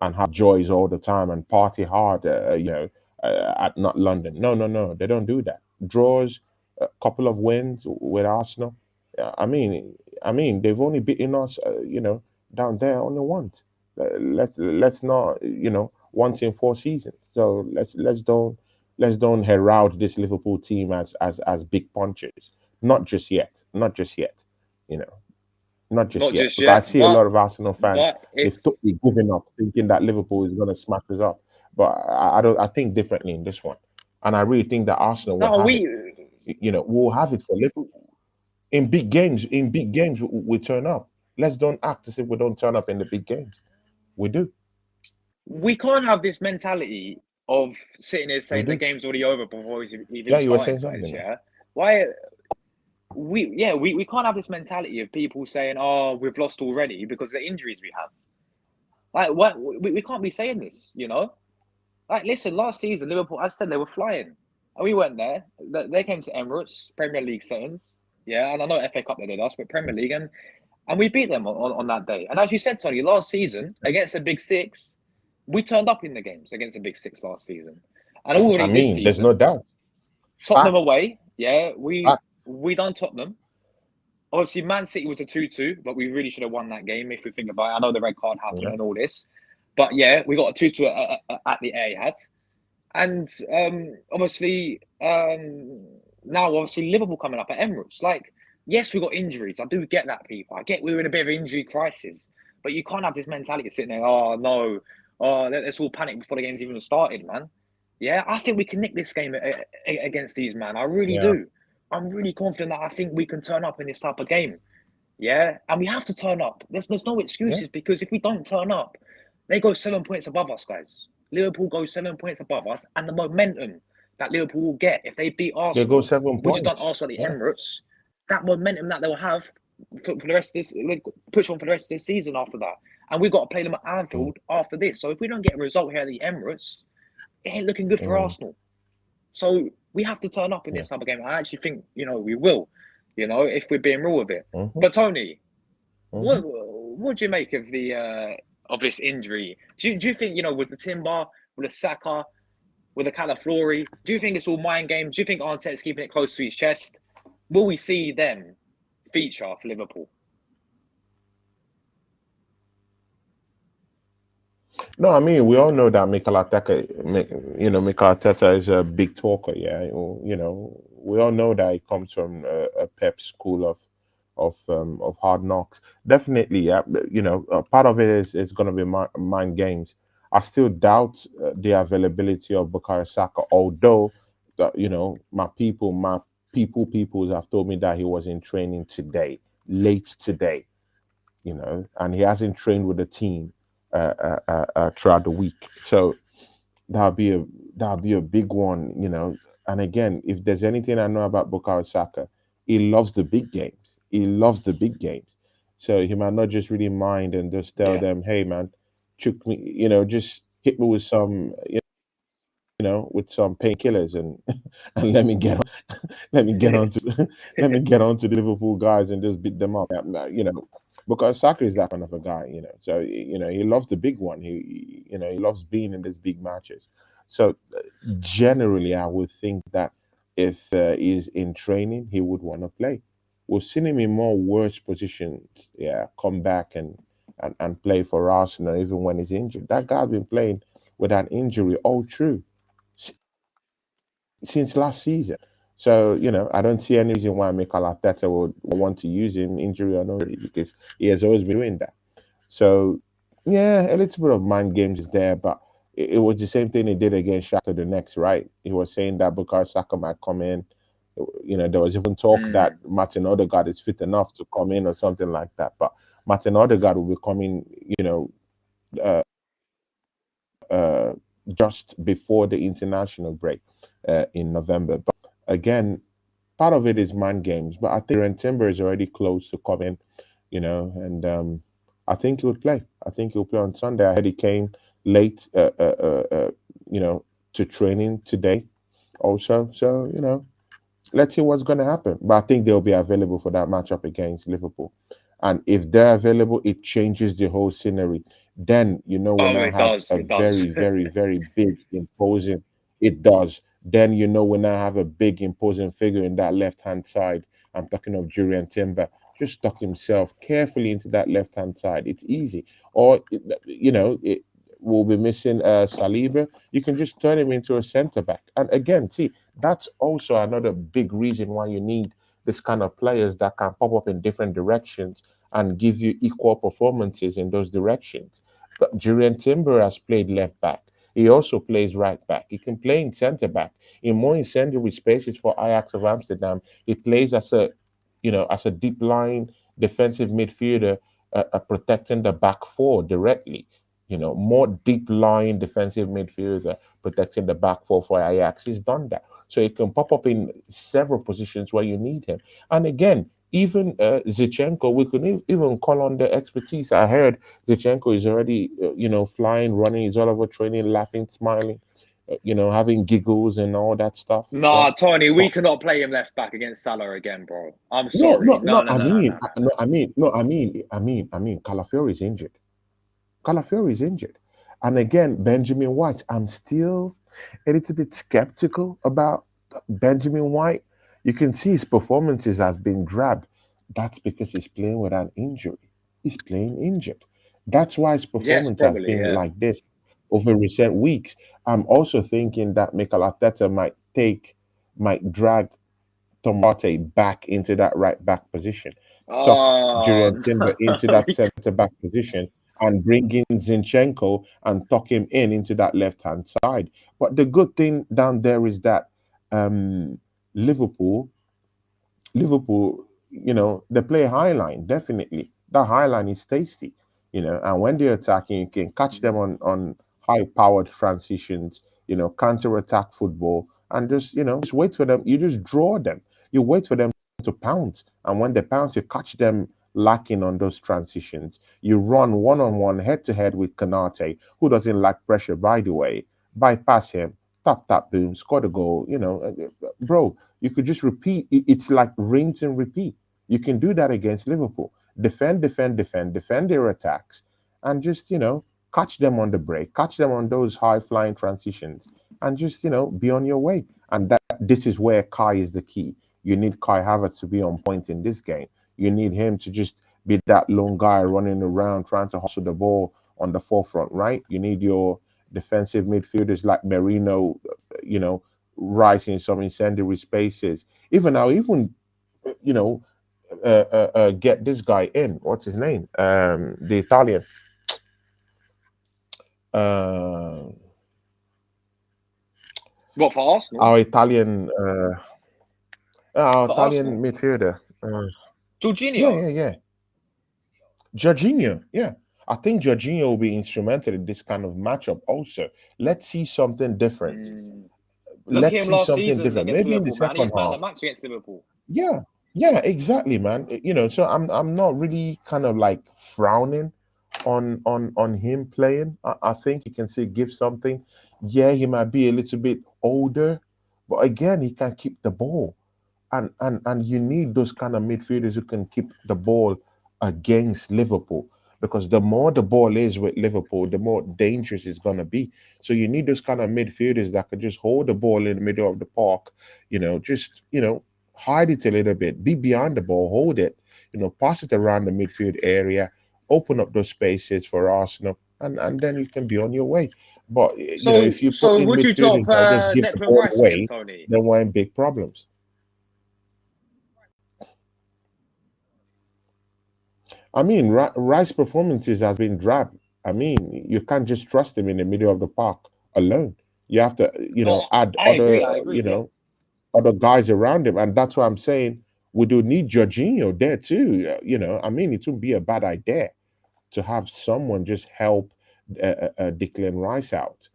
and have joys all the time and party hard, at not London. No. They don't do that. Draws, a couple of wins with Arsenal. They've only beaten us, down there only once. Let's not, once in 4 seasons. So let's don't herald this Liverpool team as big punchers. Not just yet. Not just yet. Not just yet. I see a lot of Arsenal fans. They've totally given up, thinking that Liverpool is going to smash us up. But I think differently in this one, and I really think that Arsenal will we'll have it for Liverpool in big games. In big games, we turn up. Let's don't act as if we don't turn up in the big games. We do. We can't have this mentality of sitting here saying the game's already over before it's even you were saying something. Yeah. Why? We can't have this mentality of people saying, "Oh, we've lost already" because of the injuries we have. What? We can't be saying this, listen, last season Liverpool, as I said, they were flying, and we went there. They came to Emirates, Premier League settings, and I know FA Cup they did us, but Premier League, and we beat them on that day. And as you said, Tony, last season against the Big Six, we turned up in the games against the Big Six last season, and already this season, there's no doubt. Tottenham away, we done Tottenham. Obviously, Man City was a 2-2, but we really should have won that game if we think about it. I know the red card happened and all this, but we got a 2-2 at the Etihad, and obviously now Liverpool coming up at Emirates. Yes, we got injuries. I do get that, people. I get we were in a bit of an injury crisis, but you can't have this mentality of sitting there. Oh no, let's all panic before the game's even started, man. I think we can nick this game against these, man. I really do. I'm really confident that I think we can turn up in this type of game. And we have to turn up. There's no excuses because if we don't turn up, they go 7 points above us, guys. Liverpool goes 7 points above us, and the momentum that Liverpool will get if they beat Arsenal, they go 7 points. Which is done Arsenal at the Emirates, that momentum that they'll have for the rest of this, push on for the rest of this season after that. and we've got to play them at mm, Anfield after this. So if we don't get a result here at the Emirates, it ain't looking good for mm, Arsenal. So we have to turn up in yeah. this type of game. I actually think we will. If we're being real with it. Hmm. But Tony, Hmm. what do you make of this injury? Do you think with the Timber, with the Saka, with the Calaflori, do you think it's all mind games? Do you think Arteta's keeping it close to his chest? Will we see them feature for Liverpool? No, I mean we all know that Mikel Arteta is a big talker. Yeah, we all know that he comes from a Pep school of hard knocks. Definitely, yeah. Part of it is going to be mind games. I still doubt the availability of Bukayo Saka, although my peoples have told me that he was in training today, late today, and he hasn't trained with the team throughout the week. So that'll be a that'll be a big one. And again, if there's anything I know about Bukayo Saka, he loves the big games. He loves the big games. So he might not just really mind and just tell Yeah. them, "Hey, man, choke me," just hit me with some, with some painkillers and and let me get on to let me get on to the Liverpool guys and just beat them up. Because Saka is that kind of a guy. So he loves the big one. He loves being in these big matches. So generally, I would think that if he's in training, he would want to play. We've seen him in more worse positions. Yeah, come back and play for Arsenal even when he's injured. That guy's been playing with an injury all through since last season. So, I don't see any reason why Mikel Arteta would want to use him, injury or no injury, because he has always been doing that. So, yeah, a little bit of mind games is there, but it was the same thing he did against Shakhtar the next, right? He was saying that Bukayo Saka might come in. There was even talk that Mm. Martin Odegaard is fit enough to come in or something like that. But Martin Odegaard will be coming, uh, uh, just before the international break in November. But again, part of it is mind games, but I think Jurrien Timber is already close to coming, and I think he'll play. I think he'll play on Sunday. I heard he came late, you know, to training today also. So, let's see what's going to happen. But I think they'll be available for that matchup against Liverpool. And if they're available, it changes the whole scenery. Then, we Oh, now it have does. a It does. very, very, very big, imposing. It does. Then, we now have a big, imposing figure in that left hand side. I'm talking of Jurrien Timber. Just stuck himself carefully into that left hand side. It's easy. Or, it will be missing Saliba. You can just turn him into a centre back. And again, see, that's also another big reason why you need this kind of players that can pop up in different directions and give you equal performances in those directions. But Jurrien Timber has played left back. He also plays right back. He can play in centre back. In more incendiary spaces for Ajax of Amsterdam, he plays as a deep line defensive midfielder, protecting the back four directly. More deep line defensive midfielder protecting the back four for Ajax. He's done that. So he can pop up in several positions where you need him. And again, even Zichenko, we could even call on the expertise. I heard Zichenko is already, flying, running, he's all over training, laughing, smiling, having giggles and all that stuff. Yeah. Nah, Tony, we But cannot play him left back against Salah again, bro. I'm no, sorry. no, No, no. no, no, no, no, no. Calafiori is injured. Calafiori is injured. And again, Benjamin White, I'm still a little bit skeptical about Benjamin White. You can see his performances has been dragged. That's because he's playing with an injury. He's playing injured. That's why his Yes, performance has probably, been yeah. like this over recent weeks. I'm also thinking that Mikel Arteta might drag Tom Partey back into that right back position, tuck Oh, Jurrien Timber into no. that centre back position, and bring in Zinchenko and tuck him into that left hand side. But the good thing down there is that um, Liverpool Liverpool, they play high line, definitely. That high line is tasty, and when they're attacking, you can catch them on high powered transitions, counter attack football, and just wait for them. You just draw them. You wait for them to pounce. And when they pounce, you catch them, lacking on those transitions. You run one on one, head to head with Kanate, who doesn't like pressure, by the way. Bypass him, tap, tap, boom, score the goal. Bro, you could just repeat. It's like rinse and repeat. You can do that against Liverpool. Defend, defend, defend, defend their attacks, and just, catch them on the break, catch them on those high flying transitions, and just, be on your way. And this is where Kai is the key. You need Kai Havertz to be on point in this game. You need him to just be that lone guy running around trying to hustle the ball on the forefront, right? You need your defensive midfielders like Merino, you know, rising some incendiary spaces. You know, get this guy in. What's his name? The Italian. Uh, What, for Arsenal? our Italian, our For Italian Arsenal? midfielder. Yeah, Jorginho? yeah, yeah. Jorginho, yeah. I think Jorginho will be instrumental in this kind of matchup also. Let's see something different. Mm. Look at Let's him see last something season different. against Maybe in the Liverpool, man. He second was man of the half. match against Liverpool. Yeah, yeah, exactly, man. So I'm not really kind of like frowning on him playing. I think he can still give something. Yeah, he might be a little bit older, but again, he can keep the ball. And you need those kind of midfielders who can keep the ball against Liverpool, because the more the ball is with Liverpool, the more dangerous it's gonna be. So you need those kind of midfielders that can just hold the ball in the middle of the park, just hide it a little bit, be behind the ball, hold it, pass it around the midfield area, open up those spaces for Arsenal, and then you can be on your way. But So, if you put so in would you midfielders drop that just give the Declan ball Rice again, away, Tony? then we're in big problems. I mean, Rice performances has been drab. I mean, you can't just trust him in the middle of the park alone. You have to, No, add I agree. other, I agree. Yeah. other guys around him, and that's why I'm saying we do need Jorginho there too. I mean, it would be a bad idea to have someone just help Declan Rice out.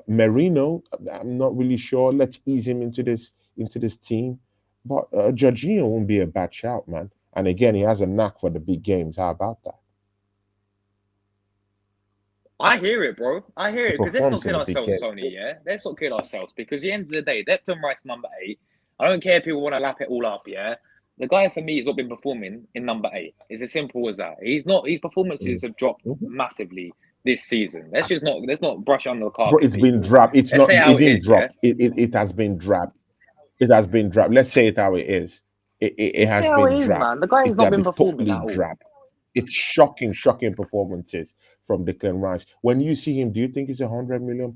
Merino, I'm not really sure. Let's ease him into this team, but Jorginho won't be a bad shout, man. And again, he has a knack for the big games. How about that? I hear it, bro. I hear He it because let's not performs in kid the big ourselves, game. Tony. Yeah, let's not kid ourselves because at the end of the day, Declan Rice number 8. I don't care if people want to lap it all up. Yeah, the guy for me has not been performing in number 8. It's as simple as that. He's not. His performances Mm. have dropped Mhm. massively this season. Let's not brush under the Bro, carpet, it's been people. drab. It's Let's not. say It how it didn't is. Yeah, drop. It has been drab. It has been drab. Let's say it how it is. It let's say has how been it is, drab. man. The guy has It not has been been performing totally at all. drab. It's shocking, shocking performances from Declan Rice. When you see him, do you think he's £100 million?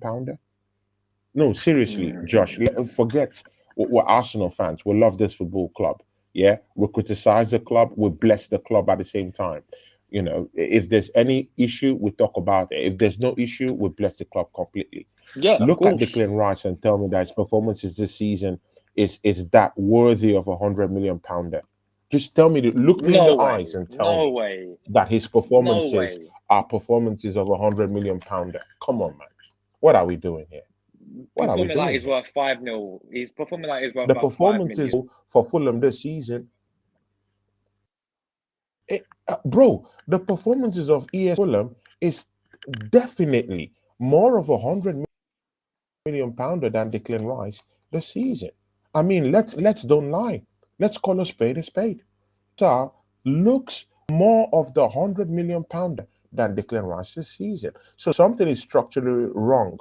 No, seriously, Josh. Mm. Forget we're Arsenal fans. We love this football club. Yeah, we criticize the club. We bless the club at the same time. If there's any issue, we talk about it. If there's no issue, we bless the club completely. Yeah, of Look at course. Declan Rice and tell me that his performances this season is that worthy of £100 million. Just tell me, look me in No the eyes way. and tell No me way. that his No performances way. are performances of £100 million. Come on, man. What are we doing here? What are we Performing like doing he's here? worth 5 mil. He's performing like he's worth The about five performances million. for Fulham this season, bro, the performances of ES Fulham is definitely more of £100 million than Declan Rice this season. I mean, let's don't lie. Let's call a spade a spade. Sar looks more of the £100 million than Declan Rice this season. So something is structurally wrong,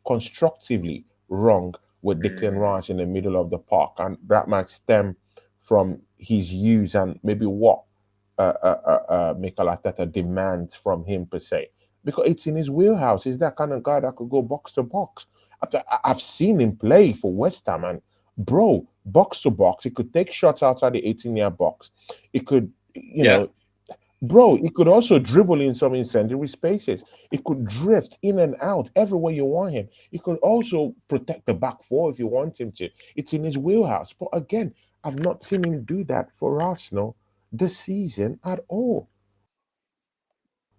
constructively wrong with Declan Mm. Rice in the middle of the park, and that might stem from his use and maybe what Mikel Arteta demands from him per se, because it's in his wheelhouse. He's that kind of guy that could go box to box. I've seen him play for West Ham, and bro, box to box, he could take shots outside the 18-yard box. He could, Yeah. bro, he could also dribble in some incendiary spaces. He could drift in and out everywhere you want him. He could also protect the back four if you want him to. It's in his wheelhouse. But again, I've not seen him do that for Arsenal this season at all.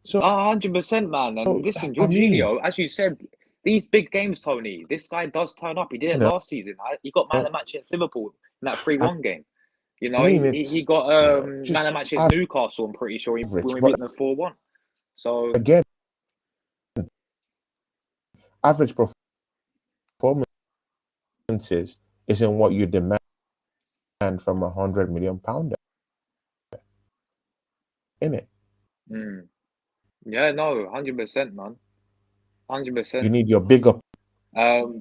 So, 100%, man. And listen, I mean, Jorginho, as you said, these big games, Tony, this guy does turn up. He did you it know, last season. He got man of the match against Liverpool in that and 3-1 game. You I know, mean, he it's got man just of match against Newcastle. I'm pretty sure when average. we But beat them 4-1. So again, average performances isn't what you demand from £100 million, in it. mm, yeah, no, 100%, man, hundred You percent. need your bigger. Um,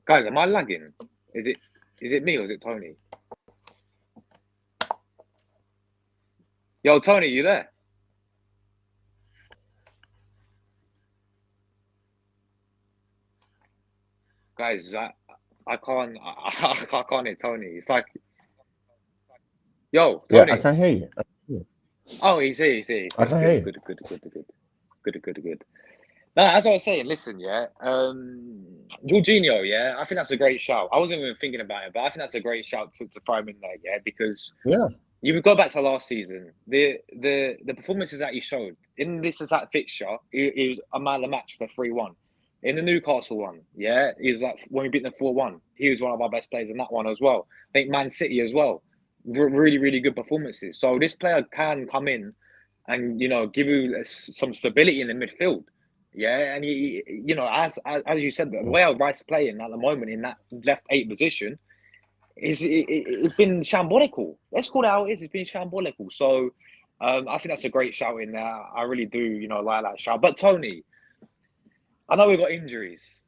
guys, am I lagging? Is it is it me or is it Tony? Yo, Tony, you there? Guys, I can't I can't hear Tony. It's like, yo, Yeah, I Tony. can hear you. Oh, he's here, he's here, he's I here. can hear Good, you. good, good, good, good, good, good, good. No, as I was saying, listen, yeah, Jorginho, yeah, I think that's a great shout. I wasn't even thinking about it, but I think that's a great shout to throw him in there, yeah, because Yeah. you would go back to last season, the performances that he showed in this exact fixture, he was a man of the match for 3-1. In the Newcastle one, yeah, he was like when we beat them 4-1, he was one of our best players in that one as well. I think Man City as well, really, really good performances. So this player can come in and give you some stability in the midfield. Yeah, and as you said, the way our Rice playing at the moment in that left eight position it's been shambolical. Let's call it how it is. It's been shambolical. So I think that's a great shout in there. I really do, like that shout. But Tony, I know we've got injuries,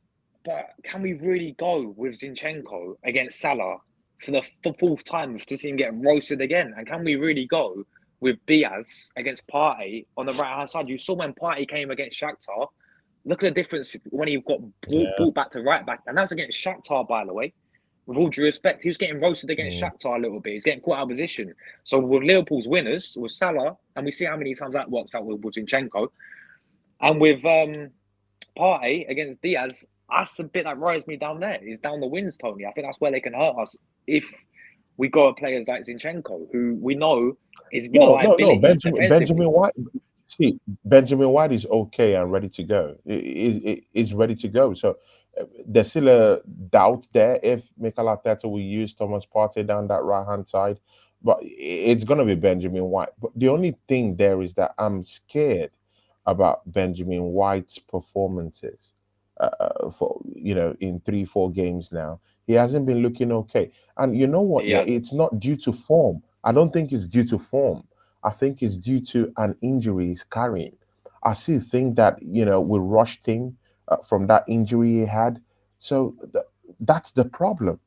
but can we really go with Zinchenko against Salah for the fourth time to see him get roasted again? And can we really go with Diaz against Partey on the right hand side? You saw when Partey came against Shakhtar. Look at the difference when he got Yeah. brought back to right back, and that's against Shakhtar, by the way. With all due respect, he was getting roasted against Mm. Shakhtar a little bit. He's getting caught out of position. So with Liverpool's winners, with Salah, and we see how many times that works out with Zinchenko, and with Partey against Diaz, that's the bit that worries me down there. Is down the wings, Tony. I think that's where they can hurt us if we go at players like Zinchenko, who we know has been a No, no, no. liability Benjamin defensively. White. See, Benjamin White is okay and ready to go. Is ready to go. So there's still a doubt there if Mikel Arteta will use Thomas Partey down that right hand side, but it's gonna be Benjamin White. But the only thing there is that I'm scared about Benjamin White's performances. For in 3 4 games now, he hasn't been looking okay. And you know what? He Yeah, hasn't. it's not due to form. I don't think it's due to form. I think it's due to an injury he's carrying. I still think that we rushed him from that injury he had. So that's the problem.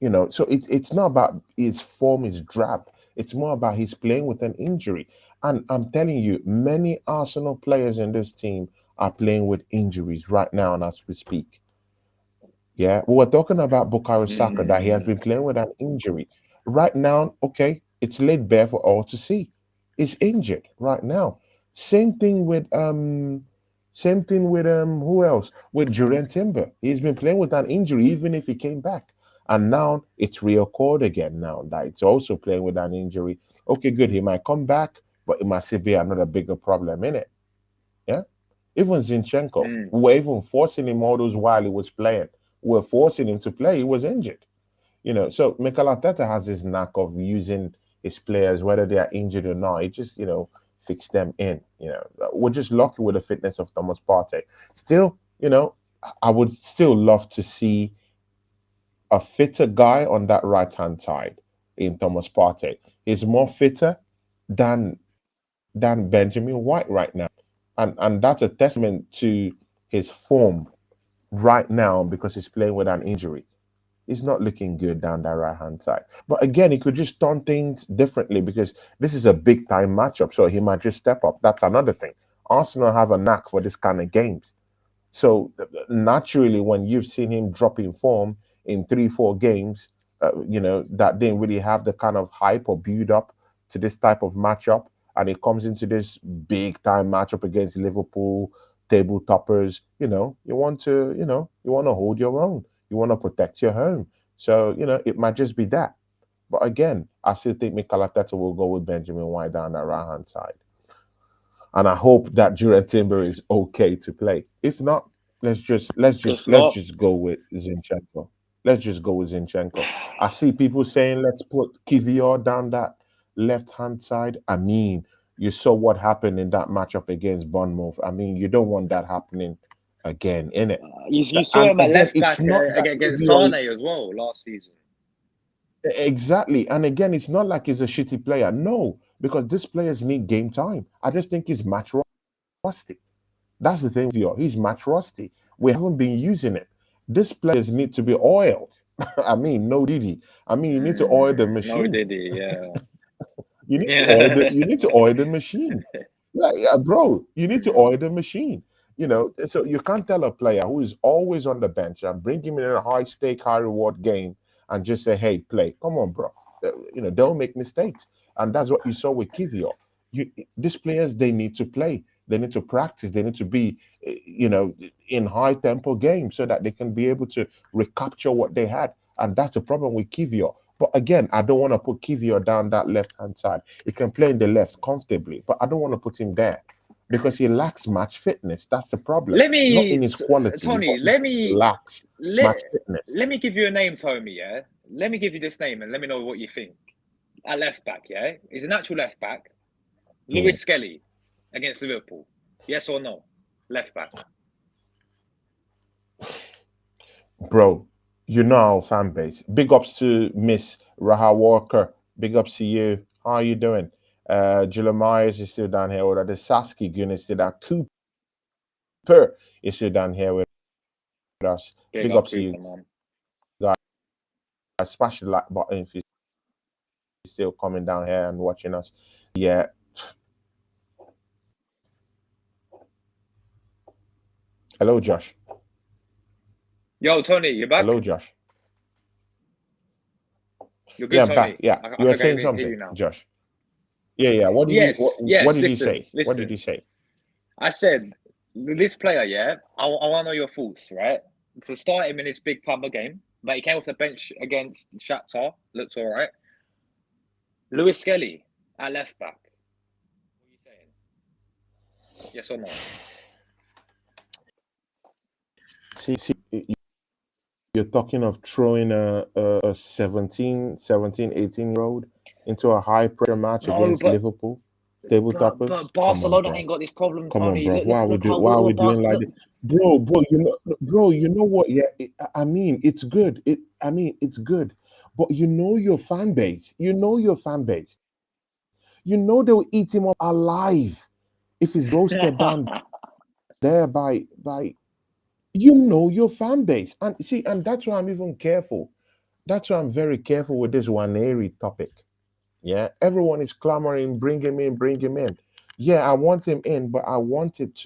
So it's not about his form is drab. It's more about he's playing with an injury. And I'm telling you, many Arsenal players in this team are playing with injuries right now, and as we speak. Yeah, we were talking about Bukayo Saka that he has Mm, been playing with an injury. Right now, okay, it's laid bare for all to see. He's injured right now. Same thing with who else? With Jurrien Timber. He's been playing with an injury even if he came back. And now it's reoccurred again now that it's also playing with an injury. Okay, good. He might come back, but it might still be another bigger problem in it. Yeah. Even Zinchenko, mm. we were even forcing him all those while he was playing. We were forcing him to play. He was injured. So Mikel Arteta has this knack of using his players, whether they are injured or not. He just, fix them in. We're just lucky with the fitness of Thomas Partey. Still, I would still love to see a fitter guy on that right hand side in Thomas Partey. He's more fitter than Benjamin White right now. And that's a testament to his form right now because he's playing with an injury. He's not looking good down that right hand side. But again, he could just turn things differently because this is a big time matchup. So he might just step up. That's another thing. Arsenal have a knack for this kind of games. So naturally, when you've seen him drop in form in 3 4 games, that didn't really have the kind of hype or build up to this type of matchup, and it comes into this big time matchup against Liverpool table toppers. You want to hold your own. You want to protect your home. So it might just be that. But again, I still think Mikel Arteta will go with Benjamin White down that right hand side. and I hope that Jurrien Timber is okay to play. If not, If let's not, just go with Zinchenko. Let's just go with Zinchenko. I see people saying let's put Kivior down that left hand side. I mean, you saw what happened in that matchup against Bournemouth. I mean, you don't want that happening again, innit? you saw And him at again, left it's back not that against Kivior. Sane as well last season. Exactly. And again, it's not like he's a shitty player. No, because these players need game time. I just think he's match rusty. That's the thing with you. He's match rusty. We haven't been using it. These players need to be oiled. I mean, no Didi. I mean, you need to oil the No, machine. did he? Yeah. You Yeah. need to oil the machine. Yeah, bro, you need to oil the machine. So you can't tell a player who is always on the bench and bring him in a high stake, high reward game and just say, "Hey, play." Come on, bro. Don't make mistakes, and that's what you saw with Kivio. These players, they need to play. They need to practice. They need to be, in high tempo games so that they can be able to recapture what they had. And that's the problem with Kivio. But again, I don't want to put Kivio down that left hand side. He can play in the left comfortably, but I don't want to put him there because he lacks match fitness. That's the problem. Let Not in me, his quality, but Tony. he lacks Let match fitness. let me give you a name, Tommy. Yeah. Let me give you this name and let me know what you think. At left back, yeah, he's a natural left back. Mm. Lewis Skelly against Liverpool. Yes or no? Left back. Bro, you know our fan base. Big ups to Miss Raha Walker. Big ups to you. How are you doing? Julia Myers is still down here with us. The Saski Gun is still down. Cooper is still down here with us. Big Big up ups to you Cooper, man. guys. Smash the like button if you're still coming down here and watching us. Yeah. Hello, Josh. Yo, Tony, you back? Hello, Josh. You're Yeah, good, I'm back. Tony. Yeah. I You were think I saying can hear something, you now. Josh. Yeah, yeah. What did he Yes, what yes. did he Listen, say? What did he listen. say? I said this player, yeah. I want to know your thoughts, right? To start him in this big clubber game, but he came off the bench against Shakhtar. Looked all right. Lewis Skelly at left back. What are you saying? Yes or no? See, you're talking of throwing a 17, 18 year old into a high pressure match No, against Liverpool, table toppers. but Come on, Barcelona bro. ain't got this problem, Come on, Tony. bro. Why are we Look do? how Why are well we doing like Look, this, bro? You know what? Yeah, I mean, it's good. I mean, it's good. But you know your fan base. You know your fan base. You know they'll eat him up alive if he's roasted down there by. You know your fan base, and see, and that's why I'm even careful. That's why I'm very careful with this Waneri topic. Yeah, everyone is clamoring, bring him in, bring him in. Yeah, I want him in, but I want it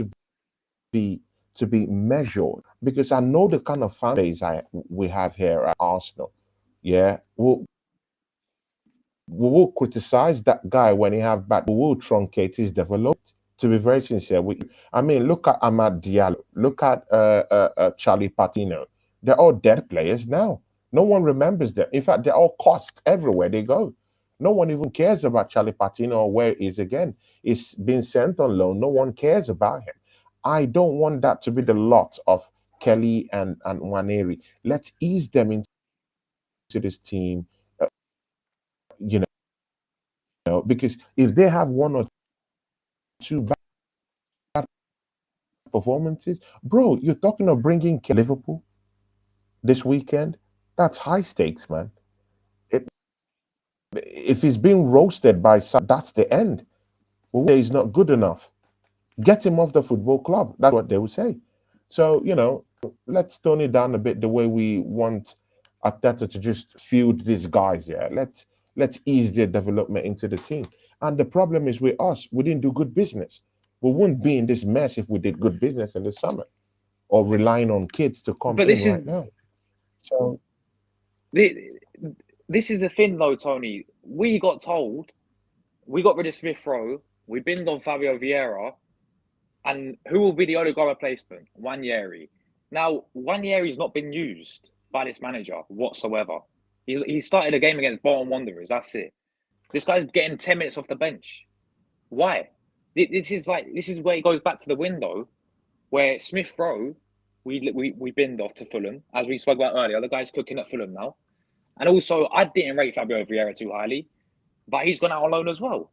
be to be measured because I know the kind of fan base we have here at Arsenal. Yeah, we will criticize that guy when he have bad. We will truncate his development. To be very sincere, I mean, look at Ahmad Diallo. Look at Charlie Patino. They're all dead players now. No one remembers them. In fact, they're all cost everywhere they go. No one even cares about Charlie Patino or where he is again. He's been sent on loan. No one cares about him. I don't want that to be the lot of Kelly and Waneri. Let's ease them into this team. Uh, you because if they have one or two bad performances, bro, you're talking of bringing Liverpool this weekend. That's high stakes, man. It, if he's being roasted by some, that's the end. Well, he's not good enough. Get him off the football club. That's what they would say. So let's tone it down a bit the way we want Arteta to just field these guys. Yeah, let's ease their development into the team. And the problem is with us, we didn't do good business. We wouldn't be in this mess if we did good business in the summer or relying on kids to come but in right now. So this is a thing though, Tony. We got told we got rid of Smith Rowe. We binned on Fabio Vieira, and who will be the Odegaard replacement? Wanyeri. Now, Wanyeri's not been used by this manager whatsoever. He started a game against Bolton Wanderers. That's it. This guy's getting 10 minutes off the bench. Why? This is where it goes back to the window, where Smith Rowe, we binned off to Fulham, as we spoke about earlier. The guy's cooking at Fulham now, and also I didn't rate Fabio Vieira too highly, but he's gone out on loan as well.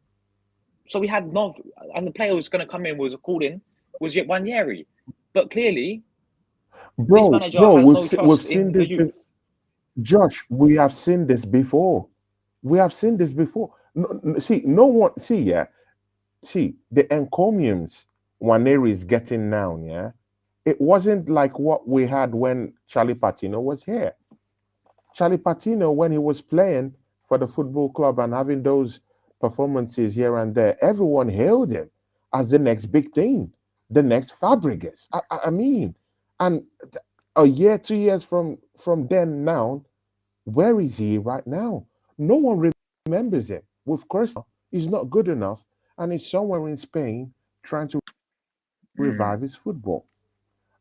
So we had no, and the player who was going to come in was Wanyeri, but clearly this manager Bro, has no we've trust seen in the this. youth. Josh, we have seen this before. We have seen this before. See, no one. See, yeah. See, the encomiums Waneri is getting now, yeah. It wasn't like what we had when Charlie Patino was here. Charlie Patino, when he was playing for the football club and having those performances here and there, everyone hailed him as the next big thing, the next Fabregas. I mean, and a year, 2 years from then now, where is he right now? No one remembers him. With course, he's not good enough, and he's somewhere in Spain trying to Mm, revive his football.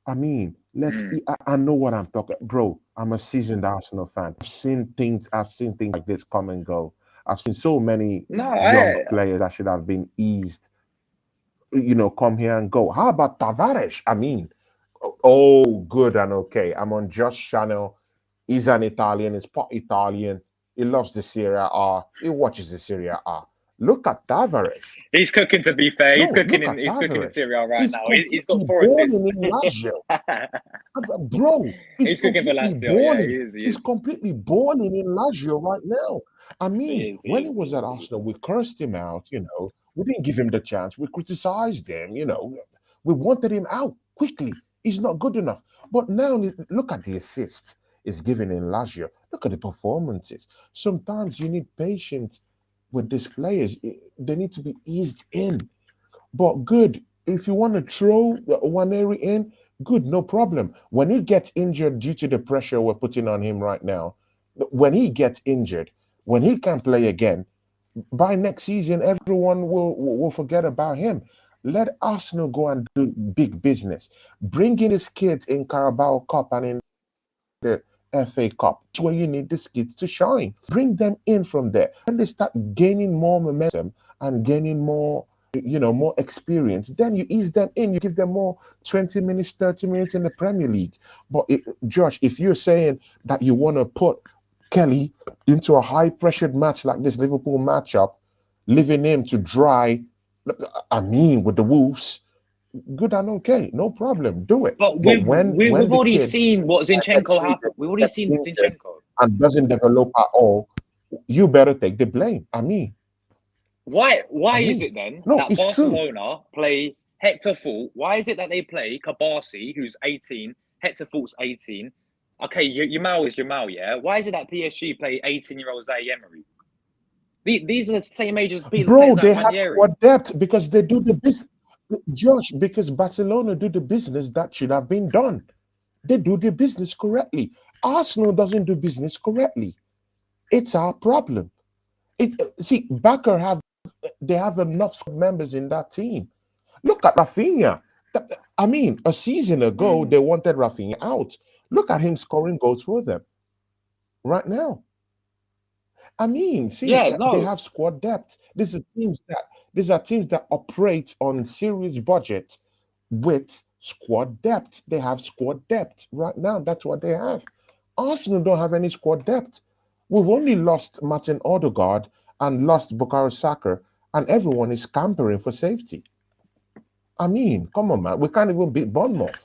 I mean, mm. I know what I'm talking, bro. I'm a seasoned Arsenal fan. I've seen things like this come and go. I've seen so many No, young players that should have been eased, come here and go. How about Tavares? I mean, oh, good and okay. I'm on Josh channel. He's an Italian. He's part Italian. He loves the Serie A. He watches the Serie A. Look at Tavares. he's cooking. To be fair, No, look at He's cooking in Tavares. Syria right He's now. He's got completely 4 assists. balling in Lazio. Bro, he's He's cooking for completely Lazio. Yeah, he balling. is. He He's is. completely balling in Lazio right now. I He mean, is. He when he is. He was is. at Arsenal, we cursed him out. We didn't give him the chance. We criticized him. We wanted him out quickly. He's not good enough. But now, look at the assist he's giving in Lazio. Look at the performances. Sometimes you need patience with these players. They need to be eased in. But good, if you want to throw Waneri in, good, no problem. When he gets injured due to the pressure we're putting on him right now, when he gets injured, when he can't play again, by next season, everyone will forget about him. Let Arsenal go and do big business. Bring in his kids in Carabao Cup and in the FA Cup. It's where you need these kids to shine. Bring them in from there. When they start gaining more momentum and gaining more experience, then you ease them in. You give them more 20 minutes, 30 minutes in the Premier League. But Josh, if you're saying that you want to put Kelly into a high-pressured match like this Liverpool matchup, leaving him to dry, I mean, with the Wolves, good and okay, no problem, do it. But But when we've the already kid seen what by next Zinchenko season happened. We've already gets seen injured Zinchenko. and doesn't develop at all, you better take the blame. Why is I mean, it then no, that it's true. Barcelona play Hector Fort? Why is it that they play Kabasi, who's 18, Hector Fort's 18? Okay, Yamal is Yamal, yeah. Why is it that PSG play 18-year-old Zaire Emery? These are the same age as Bro, players like they have Ranieri. squad depth because they do the business. Josh, because Barcelona do the business that should have been done. They do the business correctly. Arsenal doesn't do business correctly. It's our problem. See, Bakker they have enough squad members in that team. Look at Rafinha. I mean, a season ago Mm. they wanted Rafinha out. Look at him scoring goals for them right now. I mean, see, Yeah, they no. have squad depth. These are teams that operate on serious budget with squad depth. They have squad depth right now. That's what they have. Arsenal don't have any squad depth. We've only lost Martin Odegaard and lost Bukayo Saka, and everyone is scampering for safety. I mean, come on, man. We can't even beat Bournemouth.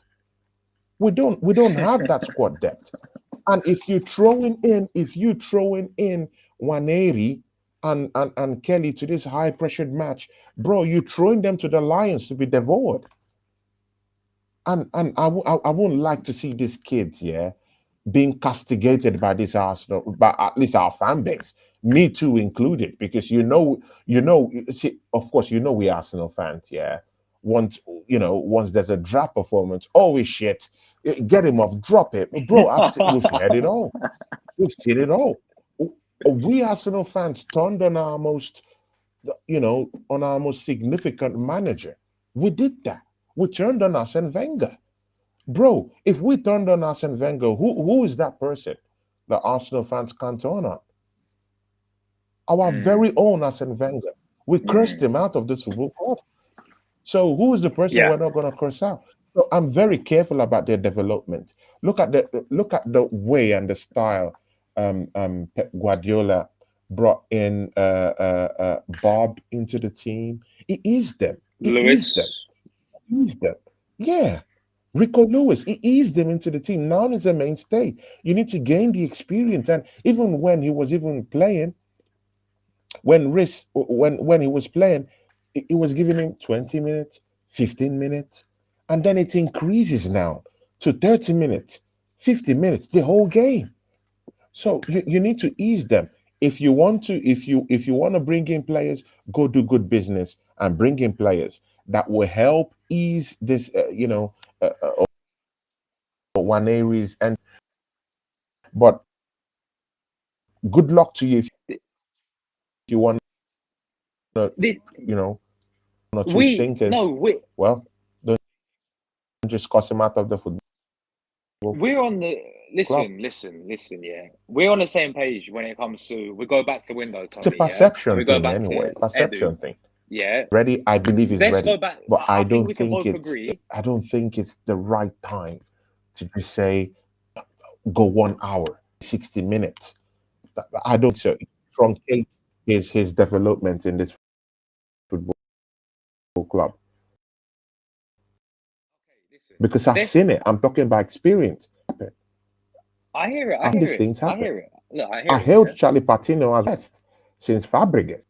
We don't have that squad depth. And if you throwing in 180 and Kelly to this high pressured match, bro, you throwing them to the Lions to be devoured. And I wouldn't like to see these kids, yeah, being castigated by this Arsenal, by at least our fan base, me too included, because see, of course, we Arsenal fans, yeah. Once there's a drop performance, always shit. Get him off, drop it, bro. We've heard it all. We've seen it all. We Arsenal fans turned on our most significant manager. We did that. We turned on Arsene Wenger. Bro, if we turned on Arsene Wenger, who is that person that Arsenal fans can't turn on? Our Mm, very own Arsene Wenger. We cursed mm. him out of this football club. So who is the person Yeah. we're not going to cross out? So I'm very careful about their development. Look at the way and the style Pep Guardiola brought in Bob into the team. He eased them. He eased them. Lewis. Eased them. Yeah. Rico Lewis, he eased them into the team. Now he's a mainstay. You need to gain the experience. And even when he was even playing, when he was playing, it was giving him 20 minutes, 15 minutes, and then it increases now to 30 minutes, 50 minutes, the whole game. So you need to ease them. If you want to bring in players, go do good business and bring in players that will help ease this one areas. And but good luck to you if you want to, The, you know one or two we stinkers. no we Well, don't just cuss him out of the football we're on the club. listen. Yeah, we're on the same page when it comes to we go back to the window, It's a Tony. Yeah, and perception we go thing back anyway. to Edu. Perception thing. Yeah, Ready? I believe he's let's go ready, back. but I think we can both agree. I don't think it's the right time to just say go 1 hour, 60 minutes. I don't so truncate his development in this football club Okay, listen. because I've Let's. seen it. I'm talking by experience. I hear it. I I've seen hear these it. things I happen. hear it. Look, I I hear it. held Yeah. Charlie Patino as best since Fabregas,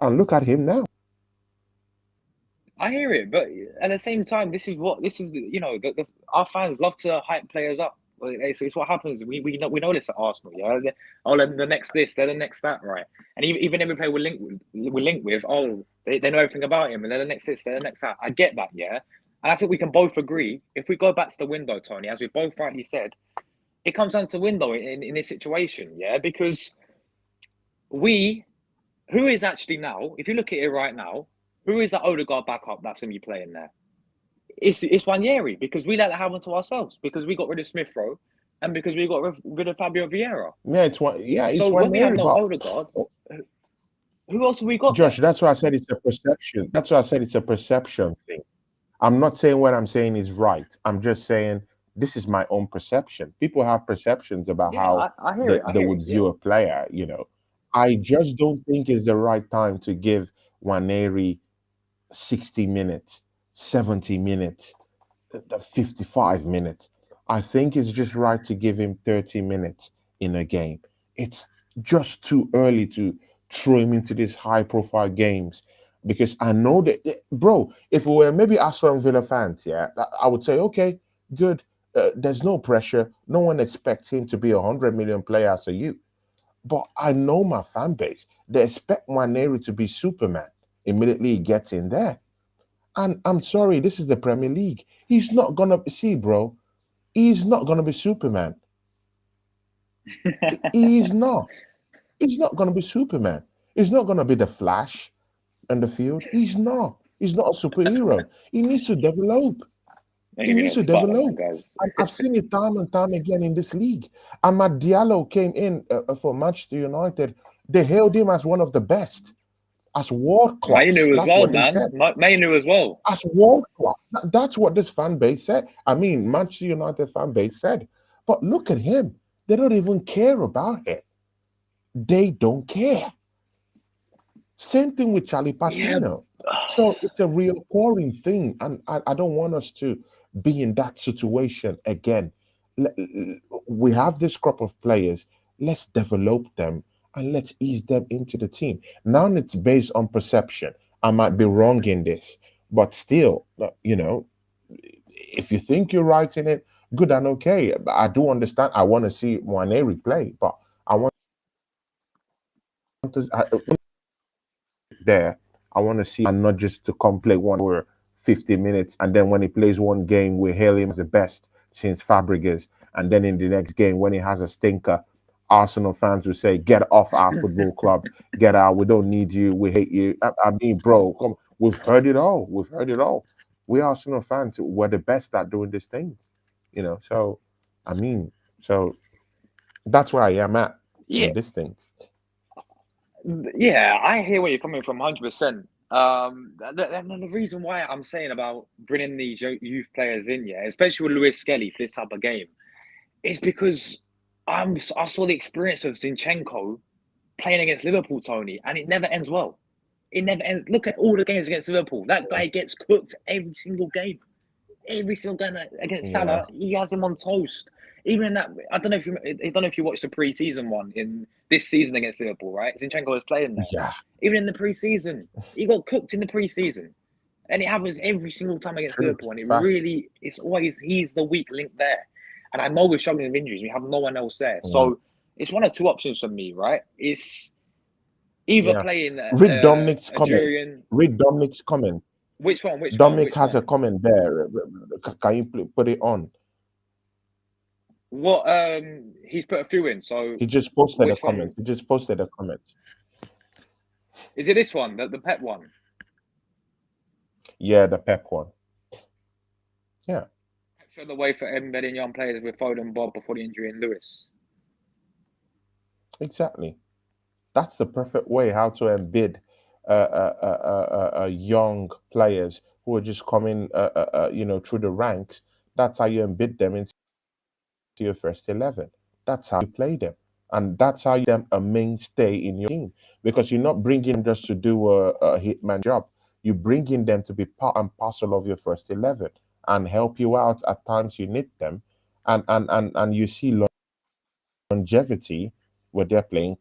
and look at him now. I hear it, but at the same time, this is our fans love to hype players up. Well, it's what happens. We know this at Arsenal. Yeah, they're the next this, they're the next that, right? And even every player we link with, oh, they know everything about him, and they're the next this, they're the next that. I get that, yeah, and I think we can both agree if we go back to the window, Tony, as we both rightly said, it comes down to the window in this situation, yeah, because we who is actually now, if you look at it right now, who is that Odegaard backup that's going to be playing there? It's Wanyeri because we let that happen to ourselves because we got rid of Smith Rowe and because we got rid of Fabio Vieira. Yeah, it's one. Yeah, it's So when one we have area, no but Odegaard, who else have we got Josh, there? that's why I said it's a perception. That's why I said it's a perception thing. I'm not saying what I'm saying is right. I'm just saying this is my own perception. People have perceptions about Yeah, how I hear it. I they hear would it. Yeah. view a player. I just don't think it's the right time to give Waneri 60 minutes, 70 minutes, the 55 minutes. I think it's just right to give him 30 minutes in a game. It's just too early to throw him into these high profile games because I know that, bro, if we were maybe Aston Villa fans, yeah, I would say, okay, good. There's no pressure. No one expects him to be a 100 million player as a you. But I know my fan base. They expect Waneri to be Superman immediately he gets in there. And I'm sorry, this is the Premier League. He's not gonna see, bro. He's not gonna be Superman. He's not. He's not gonna be Superman. He's not gonna be the Flash on the field. He's not. He's not a superhero. He needs to develop. He Maybe needs not to Spider Man, develop. guys. And I've seen it time and time again in this league. Amad Diallo came in for Manchester United. They hailed him as one of the best, as world class. Mainu as That's well, what they man. said. Mainu as well. As world class. That's what this fan base said. I mean, Manchester United fan base said. But look at him. They don't even care about it. They don't care. Same thing with Charlie Yeah. Patino. So it's a reoccurring thing, and I don't want us to be in that situation again. We have this crop of players. Let's develop them and let's ease them into the team. Now it's based on perception. I might be wrong in this, but still, if you think you're right in it, good and okay. I do understand. I want to see Waneri play, but I want to. There. I want to see and not just to come play 1 hour, 50 minutes, and then when he plays one game, we hail him as the best since Fabregas, and then in the next game when he has a stinker, Arsenal fans will say, "Get off our football club, get out. We don't need you. We hate you." I mean, bro, come. We've heard it all. We've heard it all. We Arsenal fans were the best at doing these things. So, I mean, so that's where I am at Yeah. in these things. Yeah, I hear where you're coming from 100%. And the reason why I'm saying about bringing these youth players in, yeah, especially with Lewis Skelly for this type of game, is because I saw the experience of Zinchenko playing against Liverpool, Tony, and it never ends well. It never ends. Look at all the games against Liverpool. That guy gets cooked every single game. Every single game against Yeah, Salah, he has him on toast. Even in that, I don't know if you watched the pre-season one in this season against Liverpool, right? Zinchenko was playing there. yeah, Even in the pre-season, he got cooked in the pre-season, and it happens every single time against true. Liverpool. And Fact. it's always he's the weak link there. And I know we're struggling with injuries; we have no one else there. Mm, So it's one of two options for me, right? It's either yeah. playing Read Dominic's a comment. Jurrien. Read Dominic's comment. Which one? Which one? Dominic Which has a one? comment there. Can you put it on? What he's put a few in. So He just posted a which comment. one He just posted a comment. is it? This one, the Pep one. Yeah, the Pep one. Yeah, Show the way for embedding young players with Foden, Bob before the injury, and Lewis. exactly. That's the perfect way how to embed young players who are just coming, through the ranks. That's how you embed them into your first 11. That's how you play them. And that's how you them a mainstay in your team. Because you're not bringing them just to do a hitman job. You're bringing them to be part and parcel of your first 11 and help you out at times you need them. And you see longevity where they're playing.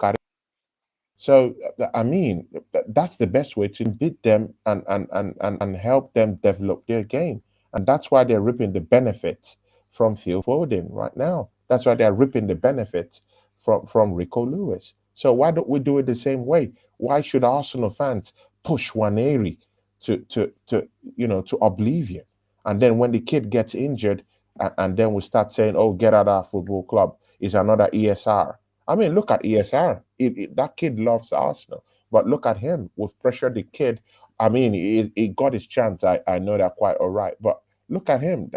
So I mean, that's the best way to beat them and help them develop their game, and that's why they're reaping the benefits from Phil Foden right now. That's why they're reaping the benefits from Rico Lewis. So why don't we do it the same way? Why should Arsenal fans push Waneri to oblivion, and then when the kid gets injured, and then we start saying, "Oh, get out of our football club," is another ESR. I mean, look at ESR. That kid loves Arsenal, but look at him. We've pressured the kid. I mean, he got his chance. I know that quite all right, but look at him.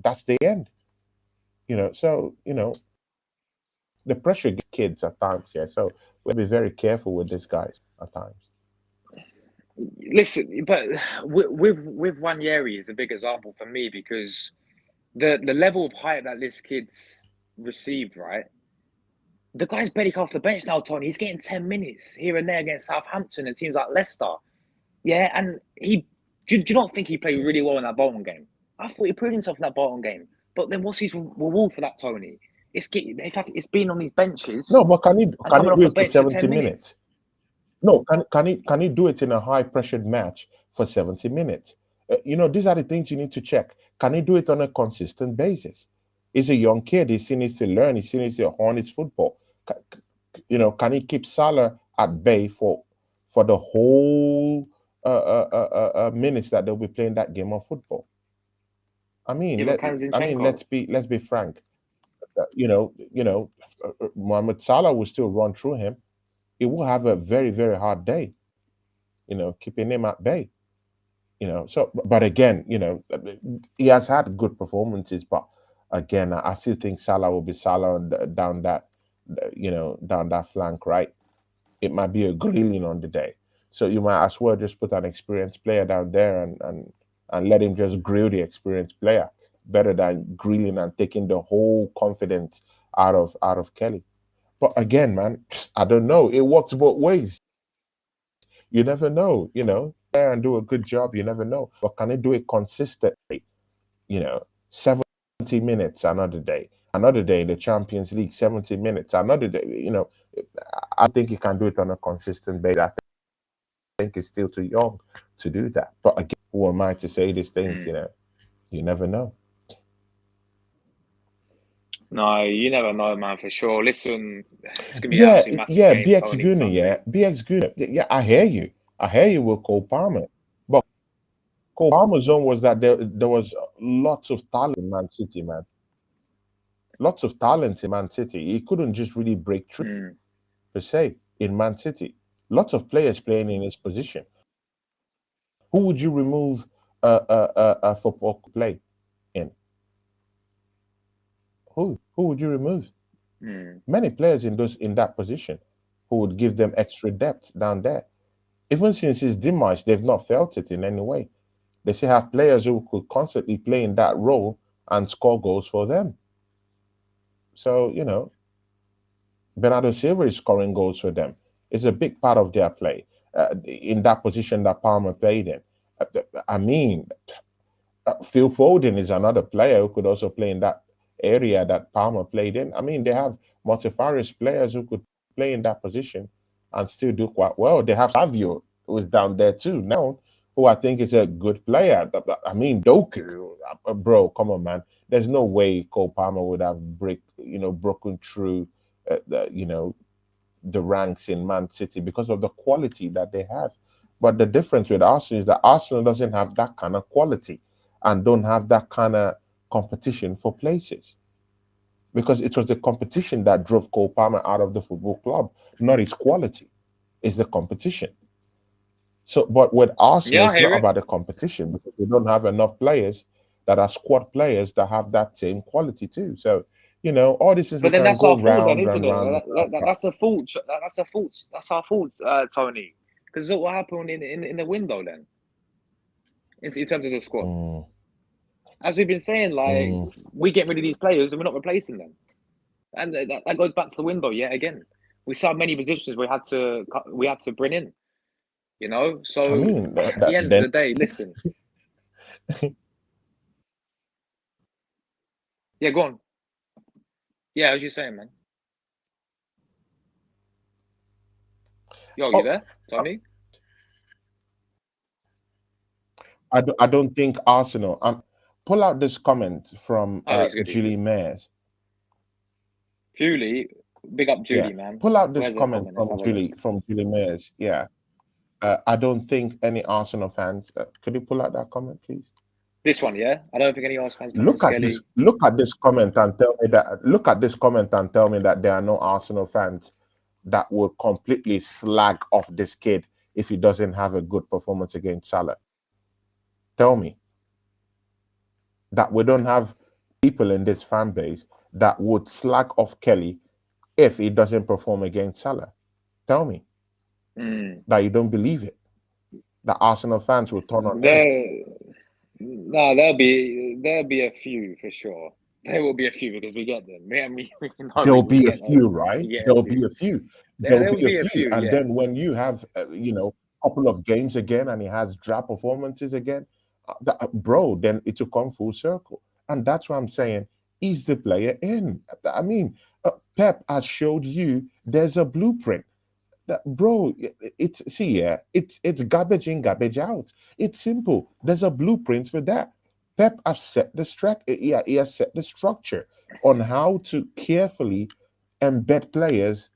That's the end. So the pressure gets kids at times. Yeah, so we'll be very careful with these guys at times. Listen, but with Wanyeri is a big example for me because the level of hype that this kid's received, right? The guy's barely come off the bench now, Tony. He's getting 10 minutes here and there against Southampton and teams like Leicester. Yeah, and do you not think he played really well in that Bolton game? I thought he proved himself in that Bolton game. But then what's his reward for that, Tony? It's been on these benches No, but can he and can he coming off do the it for bench for 70 10 minutes. minutes? No, can he do it in a high pressured match for 70 minutes? These are the things you need to check. Can he do it on a consistent basis? He's a young kid. He still needs to learn. He still needs to hone his football. Can he keep Salah at bay for the whole minutes that they'll be playing that game of football? I mean, Yeah, but can let's Zinchenko? be frank. Mohamed Salah will still run through him. He will have a very very hard day. Keeping him at bay. So but again, he has had good performances, but again, I still think Salah will be Salah down that flank, right? It might be a grilling on the day, so you might as well just put an experienced player down there and let him just grill the experienced player better than grilling and taking the whole confidence out of Kelly. But again, man, I don't know. It works both ways. You never know, there and do a good job. You never know. But can they do it consistently? 70 minutes another day in the Champions League, 70 minutes, another day, I think he can do it on a consistent basis. I think he's still too young to do that. But again, who am I to say these things? Mm. You never know. No, you never know, man, for sure. Listen, it's gonna be an Yeah, absolutely massive yeah, game, BX Tony, Guna, yeah, Sunday. BX Guna. Yeah, I hear you. I hear you with Cole Palmer. But Cole Palmer's zone was that there was lots of talent in Man City, man. Lots of talent in Man City. He couldn't just really break through Mm. per se in Man City. Lots of players playing in his position. Who would you remove a football play in? Who would you remove? Mm. Many players in that position who would give them extra depth down there. Even since his demise, they've not felt it in any way. They still have players who could constantly play in that role and score goals for them. So, Bernardo Silva is scoring goals for them. It's a big part of their play in that position that Palmer played in. I mean, Phil Foden is another player who could also play in that area that Palmer played in. I mean, they have multifarious players who could play in that position and still do quite well. They have Savio, who is down there too now, who I think is a good player. I mean, Doku, bro, come on, man. There's no way Cole Palmer would have broken through, the ranks in Man City because of the quality that they have. But the difference with Arsenal is that Arsenal doesn't have that kind of quality and don't have that kind of competition for places. Because it was the competition that drove Cole Palmer out of the football club, not his quality. It's the competition. So, but with Arsenal, Yeah, I it's not hear it. about the competition because we don't have enough players that are squad players that have that same quality too. So, all these things we But then can that's go our fault, then, round isn't and it? round and round. That's a fault. That's a fault. That's our fault, Tony. Because look what happened in the window then, in terms of the squad. Mm, As we've been saying, like mm. we get rid of these players and we're not replacing them, and that goes back to the window yet again. We saw many positions we had to bring in. I So mean, at the end of then the day, listen. Yeah, go on. Yeah, as you're saying, man. Yo, you oh, there, Tony? I don't think Arsenal. Pull out this comment from Oh, he's good. He's Julie good. Mayers. Julie, big up Yeah, Julie, man. pull out this Where's her comment comment? Let's have a look. From Julie Mayers. Yeah, I don't think any Arsenal fans. Could you pull out that comment, please? This one, yeah. I don't think any Arsenal fans come on Skelly. Look at this comment and tell me that. Look at this comment and tell me that there are no Arsenal fans that will completely slag off this kid if he doesn't have a good performance against Salah. Tell me that we don't have people in this fan base that would slag off Kelly if he doesn't perform against Salah. Tell me that you don't believe it. That Arsenal fans will turn on him. There, no, there'll be a few for sure. There will be a few because we get them. We know There'll we be a get few, we right? get a There'll few. be a few. There There'll will be a be a few. few, And yeah. then when you have, a couple of games again and he has drab performances again, bro, then it will come full circle. And that's what I'm saying. Is the player in? I mean, Pep has showed you there's a blueprint. Bro, it's see, yeah, it's garbage in, garbage out. It's simple. There's a blueprint for that. Pep has set the yeah, he has set the structure on how to carefully embed players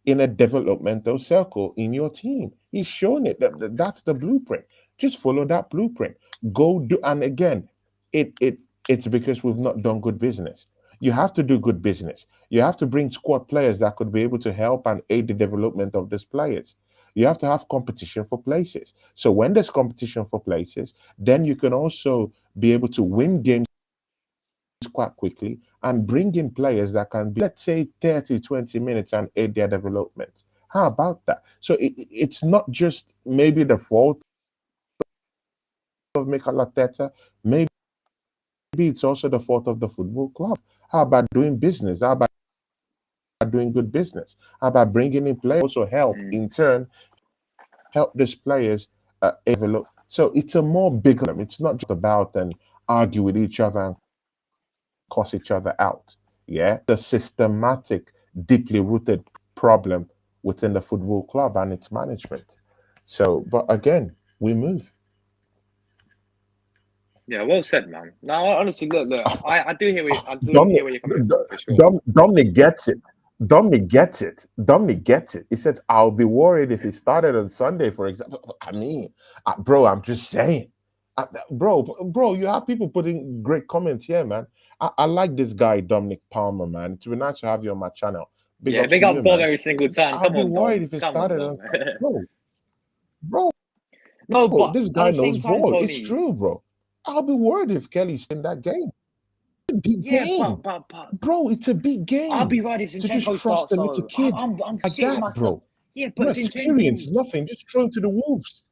in a developmental circle in your team. He's shown it. That's the blueprint. Just follow that blueprint. Go do, and again, it's because we've not done good business. You have to do good business. You have to bring squad players that could be able to help and aid the development of these players. You have to have competition for places. So when there's competition for places, then you can also be able to win games quite quickly and bring in players that can be, let's say, 30, 20 minutes and aid their development. How about that? So it's not just maybe the fault of Mikel Arteta, maybe it's also the fault of the football club. How about doing business? How about doing good business? How about bringing in players also help in turn help these players develop? So it's a more bigger. It's not just about and argue with each other and cuss each other out. Yeah, the systematic, deeply rooted problem within the football club and its management. So, but again, we move. Yeah, well said, man. No, honestly, look. I do hear I do Dominic, hear where you're coming from for sure. Dominic gets it. Dominic gets it. Dominic gets it. He says, "I'll be worried if he started on Sunday, for example." I mean, bro, I'm just saying, bro, you have people putting great comments here, man. I like this guy, Dominic Palmer, man. It's been nice to have you on my channel. Big Yeah, ups big to you, up Dom man. every single time. I'll Come be on, worried Dom. if he Come on, started Dom. on, bro. No, Bro, but this at guy the knows same time, ball. It's Tony. true, bro. I'll be worried if Kelly's in that game. Big Yeah, but game, bro. It's a big I'll game be right if to just Zinchenko trust starts. a little So kid I'm like shitting that, myself. bro. Yeah, No but experience, Zinchenko. nothing. Just thrown to the wolves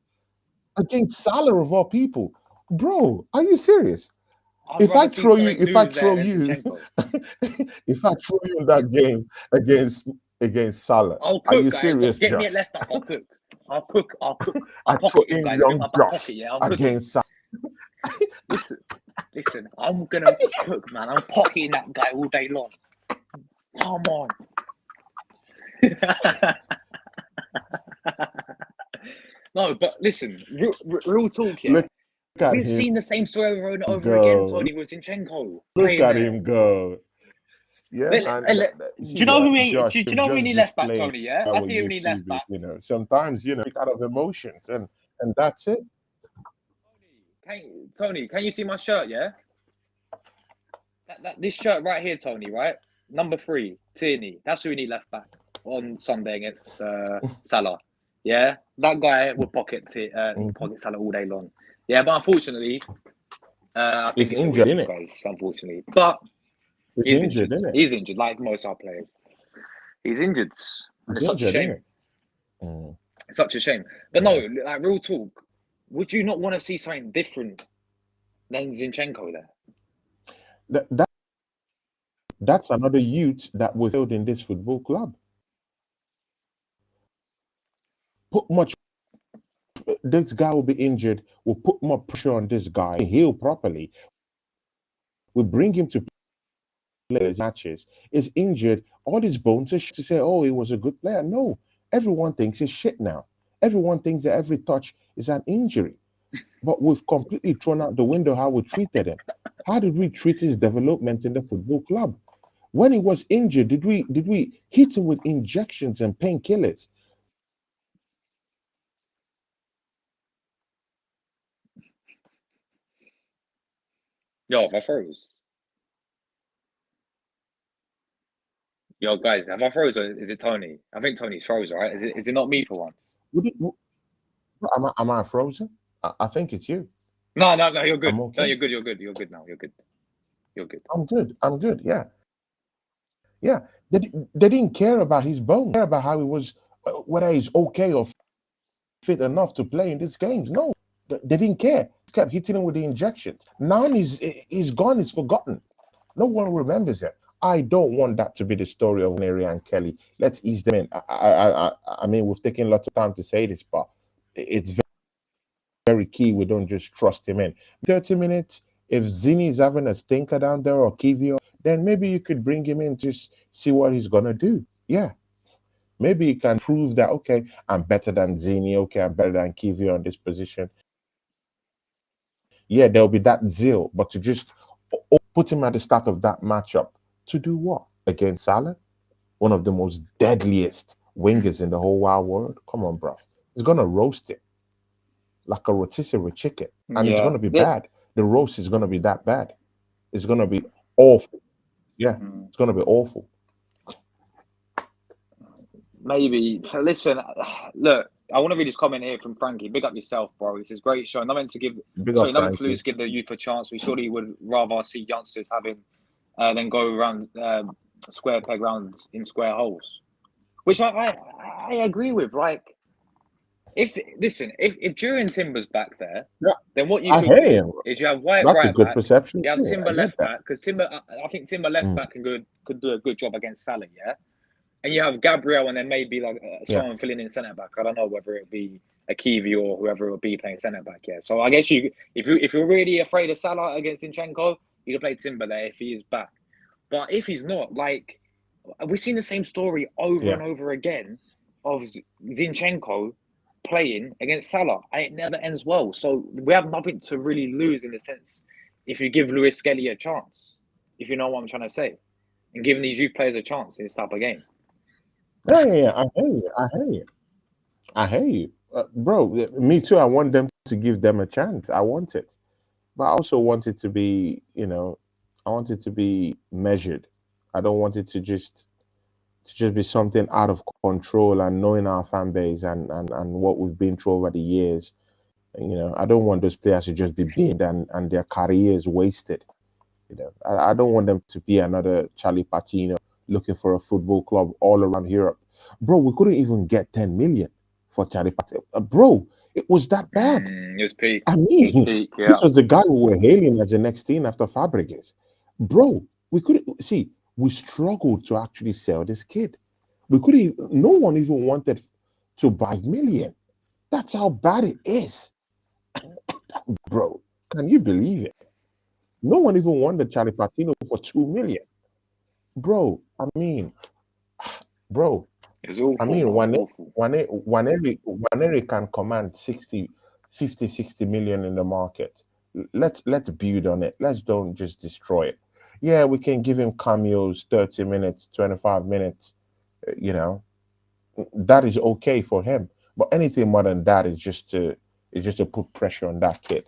against Salah of all people. Bro, are you serious? I'd If I rather see throw you, something if I new there throw than you, Zinchenko. if I throw you in that game against Salah, I'll are cook, you guys. serious, Get me at Josh? left back. I'll cook. I'll cook. I'll cook. I'll I throw pocket him, in guys. Look at young my back Josh pocket. Yeah, I'm cooking. against Salah. Listen, listen. I'm gonna cook, man. I'm pocketing that guy all day long. Come on. No, but listen. Real talk, yeah. Look at We've him seen the same story over and over again, go. Tony, with Zinchenko Look playing at there. him go. Yeah, man. Do You you see, know yeah, who he? Do Josh, you you've know who we just need left back, displayed Tony? Yeah, I'll our tell you who we need left YouTube is. back. Sometimes out of emotions, and that's it. Tony, can you see my shirt? Yeah, this shirt right here, Tony. Right, number 3, Tierney. That's who we need left back on Sunday against Salah. Yeah, that guy would Mhm. pocket Salah all day long. Yeah, but unfortunately, I think He's it's a injured, week, isn't it? guys. Unfortunately, but He's he's injured, injured. isn't it? He's injured, like most our players. He's injured, and He's it's such a injured, isn't shame. it? Mm, It's such a shame. But no, yeah. like real talk, would you not want to see something different than Zinchenko there? That's another youth that was failed in this football club. Put much. This guy will be injured. We'll put more pressure on this guy. Heal properly. We bring him to play matches. Is injured. All his bones are to say, oh, he was a good player. No, everyone thinks he's shit now. Everyone thinks that every touch is an injury. But we've completely thrown out the window how we treated him. How did we treat his development in the football club? When he was injured, did we hit him with injections and painkillers? Yo, if I froze. Yo, guys, have I froze or is it Tony? I think Tony's froze, right? Is it not me for one? Am I frozen? I think it's you. No, you're I'm good. No, okay. you're good. You're good. You're good now. You're good. You're good. I'm good. I'm good. Yeah. Yeah. They didn't care about his bones, care about how he was, whether he's okay or fit enough to play in these games. No, they didn't care. They kept hitting him with the injections. Now he's gone, he's forgotten. No one remembers it. I don't want that to be the story of Neri and Kelly. Let's ease them in. I mean, we've taken a lot of time to say this, but it's very key we don't just trust him in. 30 minutes, if Zini is having a stinker down there or Kivio, then maybe you could bring him in, just see what he's going to do. Yeah. Maybe you can prove that, okay, I'm better than Zini, okay, I'm better than Kivio on this position. Yeah, there'll be that zeal, but to just put him at the start of that matchup to do what? Against Salah? One of the most deadliest wingers in the whole wide world? Come on, bro. He's going to roast it like a rotisserie chicken, and it's Yeah. going to be bad. The roast is going to be that bad. It's going to be awful. Yeah, it's going to be awful. Maybe. So listen, look, I want to read this comment here from Frankie. Big up yourself, bro. This is great show. Nothing to Big up, nothing to Frankie. lose, give the youth a chance. We surely would rather see youngsters having than go around square peg rounds in square holes. Which I agree with. Like, if Jurrien Timber's back there, Yeah, then what you I could hear do you. is you have White That's a right good back, perception. you have Yeah, Timber I get left that. back, because I think Timber left Mm, back could do a good job against Salah, yeah. And you have Gabriel, and then maybe like yeah. someone filling in centre back. I don't know whether it be a Kiwi or whoever it would be playing centre back. Yeah. So I guess if you're really afraid of Salah against Zinchenko, you can play Timber there if he is back. But if he's not, like we've seen the same story over Yeah. and over again of Zinchenko playing against Salah, and it never ends well. So we have nothing to really lose in the sense if you give Lewis Skelly a chance, if you know what I'm trying to say, and giving these youth players a chance in this type of game. Yeah. I hear you. I hear you. I hear you. Bro, me too. I want them to give them a chance. I want it. But I also want it to be, I want it to be measured. I don't want it to just be something out of control, and knowing our fan base and what we've been through over the years. I don't want those players to just be binned and their careers wasted. I don't want them to be another Charlie Patino looking for a football club all around Europe. Bro, we couldn't even get 10 million for Charlie Party. Bro, it was that bad. It was peak. I It was mean, peak. this Yeah. was the guy we were hailing as the next team after Fabregas. Bro, we couldn't see, we struggled to actually sell this kid. We couldn't, no one even wanted to buy million. That's how bad it is. Bro, can you believe it? No one even wanted Charlie Patino for 2 million. Bro, bro, It was I awful, mean, man. Awful. Waneri can command 60 million in the market. Let's build on it. Let's don't just destroy it. Yeah, we can give him cameos, 30 minutes, 25 minutes. You know, that is okay for him. But anything more than that is just to put pressure on that kid.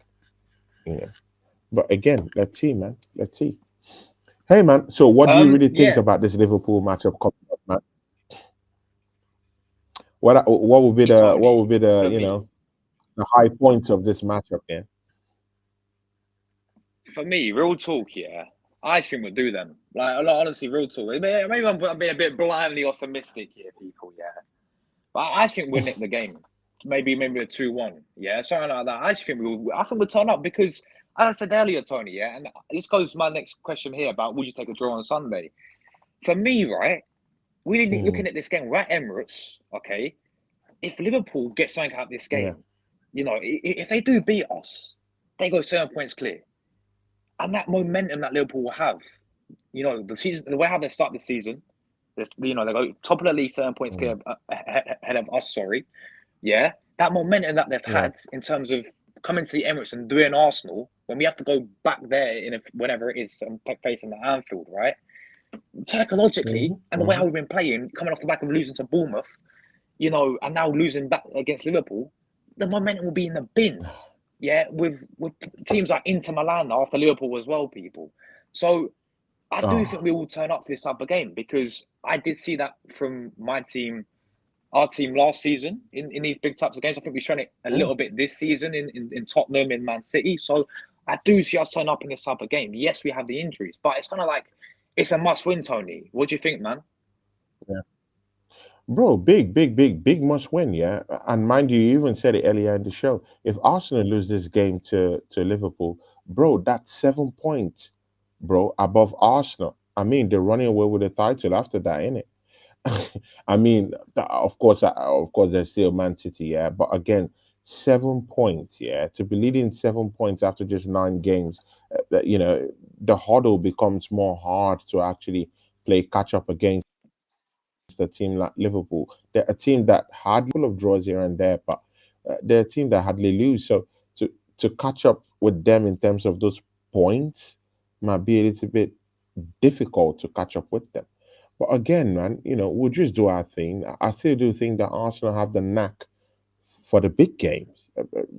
You know. But again, let's see, man. Let's see. Hey, man. So, what do you really think Yeah. about this Liverpool matchup coming up, man? What would be the For you me, know the high points of this matchup? Yeah. real talk, yeah. I think we'll do them. Honestly, real talk. Maybe I'm being a bit blindly optimistic here, people. Yeah, but I think we'll nick the game. Maybe a 2-1. Yeah, something like that. I think we'll turn up because, as I said earlier, Tony. Yeah, and this goes to my next question here about would you take a draw on Sunday? For me, right, really Mm, looking at this game, we're at Emirates. Okay, if Liverpool get something out of this yeah. game, if they do beat us, they go 7 points clear, and that momentum that Liverpool will have, the season, the way how they start the season, they go top of the league, 7 points Mm, clear ahead of us. Sorry, yeah, that momentum that they've yeah. had in terms of coming to the Emirates and doing Arsenal when we have to go back there whenever it is and facing the Anfield, right? Psychologically, Hmm. and the way Hmm. how we've been playing, coming off the back of losing to Bournemouth, and now losing back against Liverpool, the momentum will be in the bin. Yeah, with teams like Inter Milan after Liverpool as well, people. So I do think Oh, we will turn up for this type of game because I did see that from our team last season in these big types of games. I think we've shown it a mm. little bit this season in Tottenham, in Man City. So I do see us turn up in this type of game. Yes, we have the injuries, but it's kind of like it's a must win, Tony. What do you think, man? Yeah. Bro, big must win, yeah. And mind you, you even said it earlier in the show. If Arsenal lose this game to Liverpool, bro, that's 7 points, bro, above Arsenal. I mean, they're running away with the title after that, innit? I mean, of course, there's still Man City, yeah. But again, 7 points, yeah, to be leading 7 points after just 9 games, the hurdle becomes more hard to actually play catch up against a team like Liverpool. They're a team that had a couple of draws here and there, but they're a team that hardly lose. So to catch up with them in terms of those points might be a little bit difficult to catch up with them. But again, man, we'll just do our thing. I still do think that Arsenal have the knack for the big games.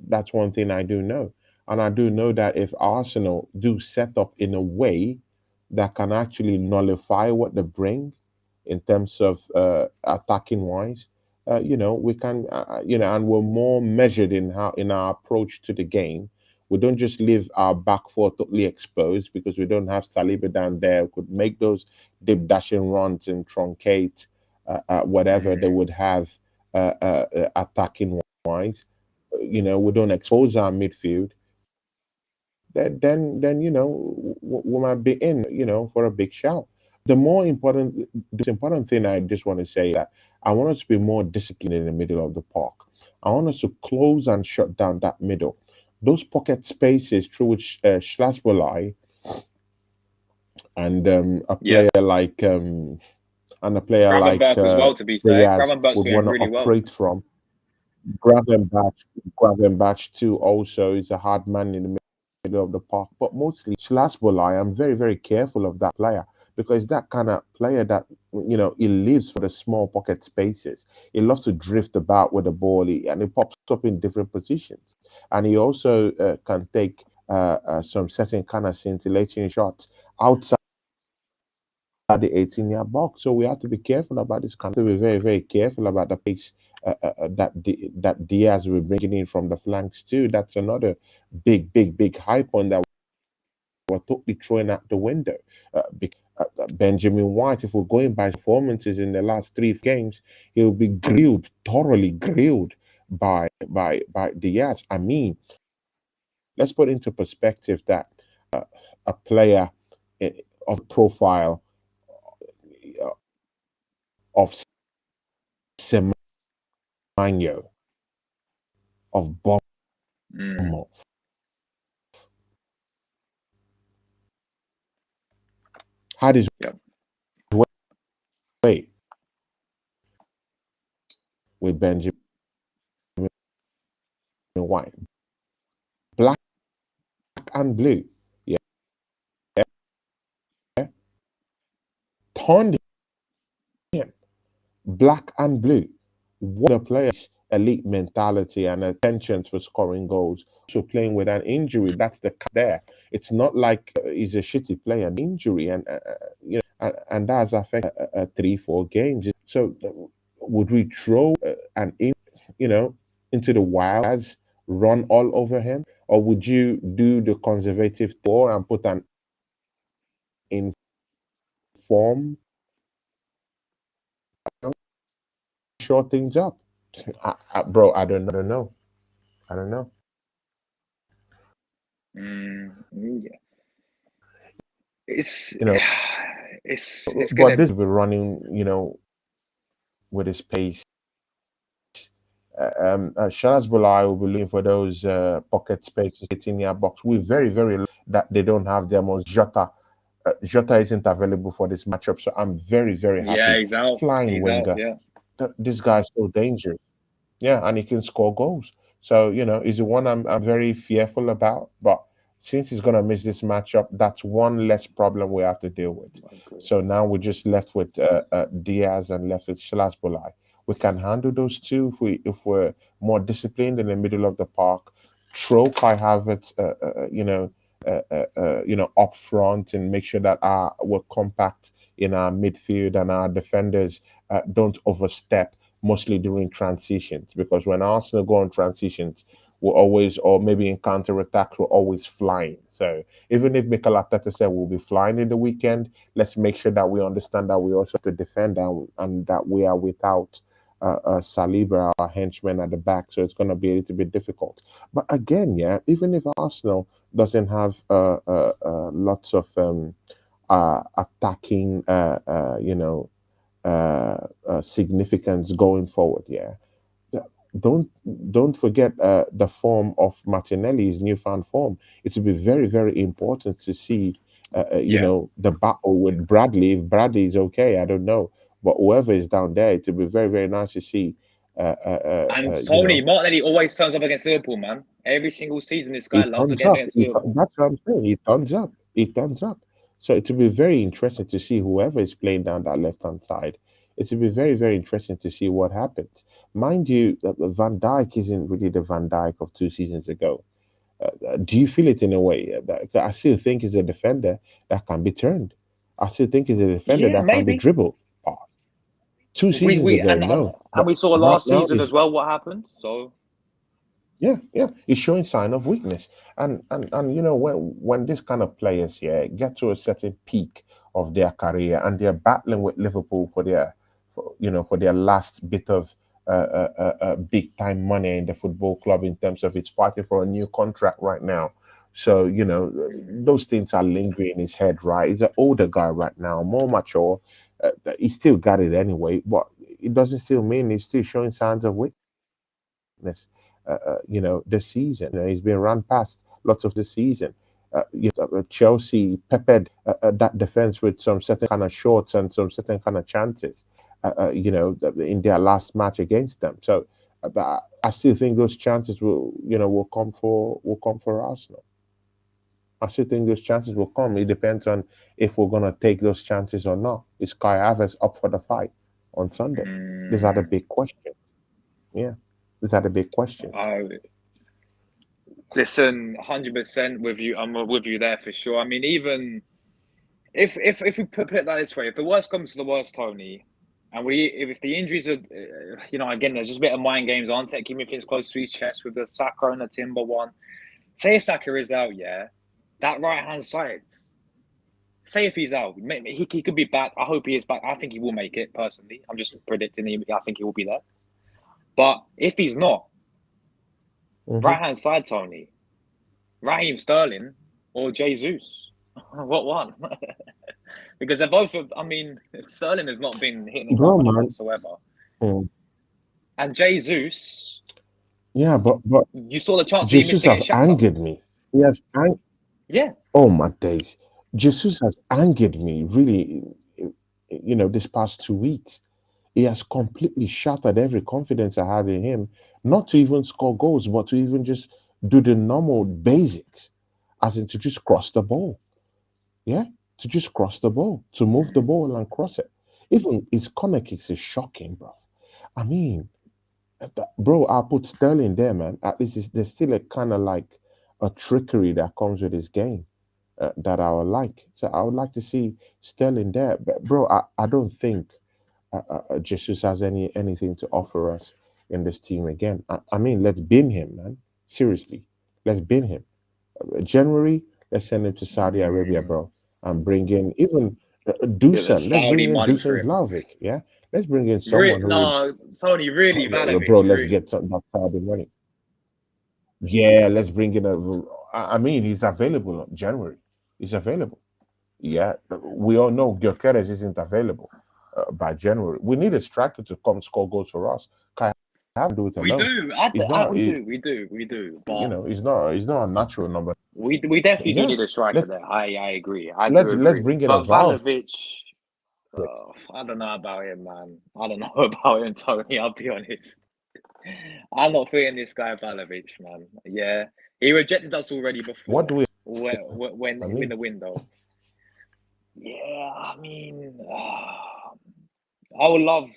That's one thing I do know. And I do know that if Arsenal do set up in a way that can actually nullify what they bring in terms of attacking wise, we can, and we're more measured in our approach to the game. We don't just leave our back four totally exposed because we don't have Saliba down there who could make those deep dashing runs and truncate whatever they Mm, would have attacking wise. We don't expose our midfield. Then we might be in, for a big shout. The most important thing I just want to say that I want us to be more disciplined in the middle of the park. I want us to close and shut down that middle. Those pocket spaces through which Schlasberlei and yeah. a player like Gravenberch as well, to be fair. Diaz Gravenberch's would doing want to really well. operate from. Gravenbach, Gravenbach too also is a hard man in the middle of the park. But mostly Schlasberlei, I'm very, very careful of that player because that kind of player that he lives for the small pocket spaces. He loves to drift about with the ball and he pops up in different positions. And he also can take some certain kind of scintillating shots outside the 18-yard box. So we have to be careful about this kind of. To be very, very careful about the pace that Diaz will be bringing in from the flanks too. That's another big high point that we're totally throwing out the window. Benjamin White, if we're going by performances in the last three games, he'll be grilled, thoroughly grilled by Diaz. I mean, let's put into perspective that a player of profile of Semenyo, of Bournemouth, had his way with Benjamin White, black and blue, yeah, turned him black and blue. What the players' elite mentality and attention for scoring goals. So playing with an injury, that's the there. It's not like he's a shitty player, an injury, and and that's affected 3-4 games. So would we throw you know, into the wilds, run all over him, or would you do the conservative tour and put an inform, short things up? Bro, I don't know. I don't know. Yeah. It's You know, it's but gonna this will be running, with his pace. Sharaz Bulai will be looking for those pocket spaces in their box. We're very, very that they don't have them on Jota. Jota isn't available for this matchup, so I'm very, very yeah, happy. he's out. Flying He's out, winger. yeah. This guy's so dangerous. Yeah, and he can score goals. So, he's the one I'm very fearful about. But since he's going to miss this matchup, that's one less problem we have to deal with. Okay. So now we're just left with Diaz and left with Shalasbolai. We can handle those two if we're more disciplined in the middle of the park. Throw Kai Havertz, up front and make sure that we're compact in our midfield and our defenders don't overstep mostly during transitions because when Arsenal go on transitions, we're always, or maybe in counter attacks, we're always flying. So even if Mikel Arteta said we'll be flying in the weekend, let's make sure that we understand that we also have to defend and that we are without Saliba, our henchman at the back. So it's going to be a little bit difficult. But again, yeah, even if Arsenal doesn't have lots of attacking, significance going forward. Yeah, don't don't forget the form of Martinelli's newfound form. It will be very very important to see, Yeah. the battle with Bradley. If Bradley is okay, I don't know, but whoever is down there, it will be very very nice to see. And Tony Martinelli always turns up against Liverpool, man. Every single season, this guy He loves a turns game up. against Liverpool. That's what I'm saying. He turns up. He turns up. So it will be very interesting to see whoever is playing down that left hand side. It will be very, very interesting to see what happens. Mind you, that Van Dijk isn't really the Van Dijk of 2 seasons ago. Do you feel it in a way? I still think he's a defender that can be turned. I still think he's a defender Yeah, that can be maybe. dribbled. Uh, two We seasons we ago, and no. and But we saw right last now, season as well what happened. So yeah, yeah, he's showing sign of weakness, and when this kind of players here get to a certain peak of their career and they're battling with Liverpool for their last bit of big time money in the football club in terms of it's fighting for a new contract right now. So those things are lingering in his head, right? He's an older guy right now, more mature. He still got it anyway, but it doesn't still mean he's still showing signs of weakness this season. He's been run past lots of the season. Chelsea peppered that defense with some certain kind of shots and some certain kind of chances, in their last match against them. So but I still think those chances will come for Arsenal. I still think those chances will come. It depends on if we're gonna take those chances or not. Is Kai Havertz up for the fight on Sunday? These are the mm, big questions. Yeah, these are the big questions. I listen, 100% with you. I'm with you there for sure. I mean, even if we put it like this way, if the worst comes to the worst, Tony, and if the injuries are, again, there's just a bit of mind games, aren't it? Keeping things close to his chest with the Saka and the Timber one. Say if Saka is out, yeah. that right hand side. Say if he's out, he could be back. I hope he is back. I think he will make it personally. I'm just predicting him. I think he will be there. But if he's not, right hand side, Tony, Raheem Sterling or Jesus, what one? Because they're both. I mean, Sterling has not been hitting the Bro, ground running man. whatsoever, Mm. and Jesus, Yeah, but you saw the chance he Jesus missed have against Shakhtar. angered me. He has Yeah, oh my days. Jesus has angered me really, this past 2 weeks. He has completely shattered every confidence I had in him, not to even score goals, but to even just do the normal basics, as in to just cross the ball. Yeah, to just cross the ball, to move the ball and cross it. Even his corner kicks is shocking, bro. I mean, bro, I'll put Sterling there, man. At least there's still a kind of like a trickery that comes with his game that I would like. So I would like to see Sterling there. But bro, I don't think Jesus has anything to offer us in this team again. I mean, let's bin him, man. Seriously, let's bin him. January, let's send him to Saudi Arabia, bro, and bring in even there's a Dusan. Let's bring Saudi in money for Dusan him. Vlahovic. Yeah, let's bring in someone who would, No, Tony, really, bro. Vlahovic, Let's really. get some that Saudi money. Yeah, let's bring in a. I mean, he's available in January. He's available. Yeah, we all know Gyökeres isn't available by January. We need a striker to come score goals for us. Kai have to do it We alone. do. He's not. We do. You But know, he's not. He's not a natural number. we definitely do Yeah, need a striker let's there. I agree. I do let's agree. bring in a But Val. Vlahovic, I don't know about him, man. I don't know about him, Tony. I'll be honest. I'm not feeling this guy Vlahovic, man. Yeah, he rejected us already What before do we? when I in mean, the window. Yeah, I mean, I would love.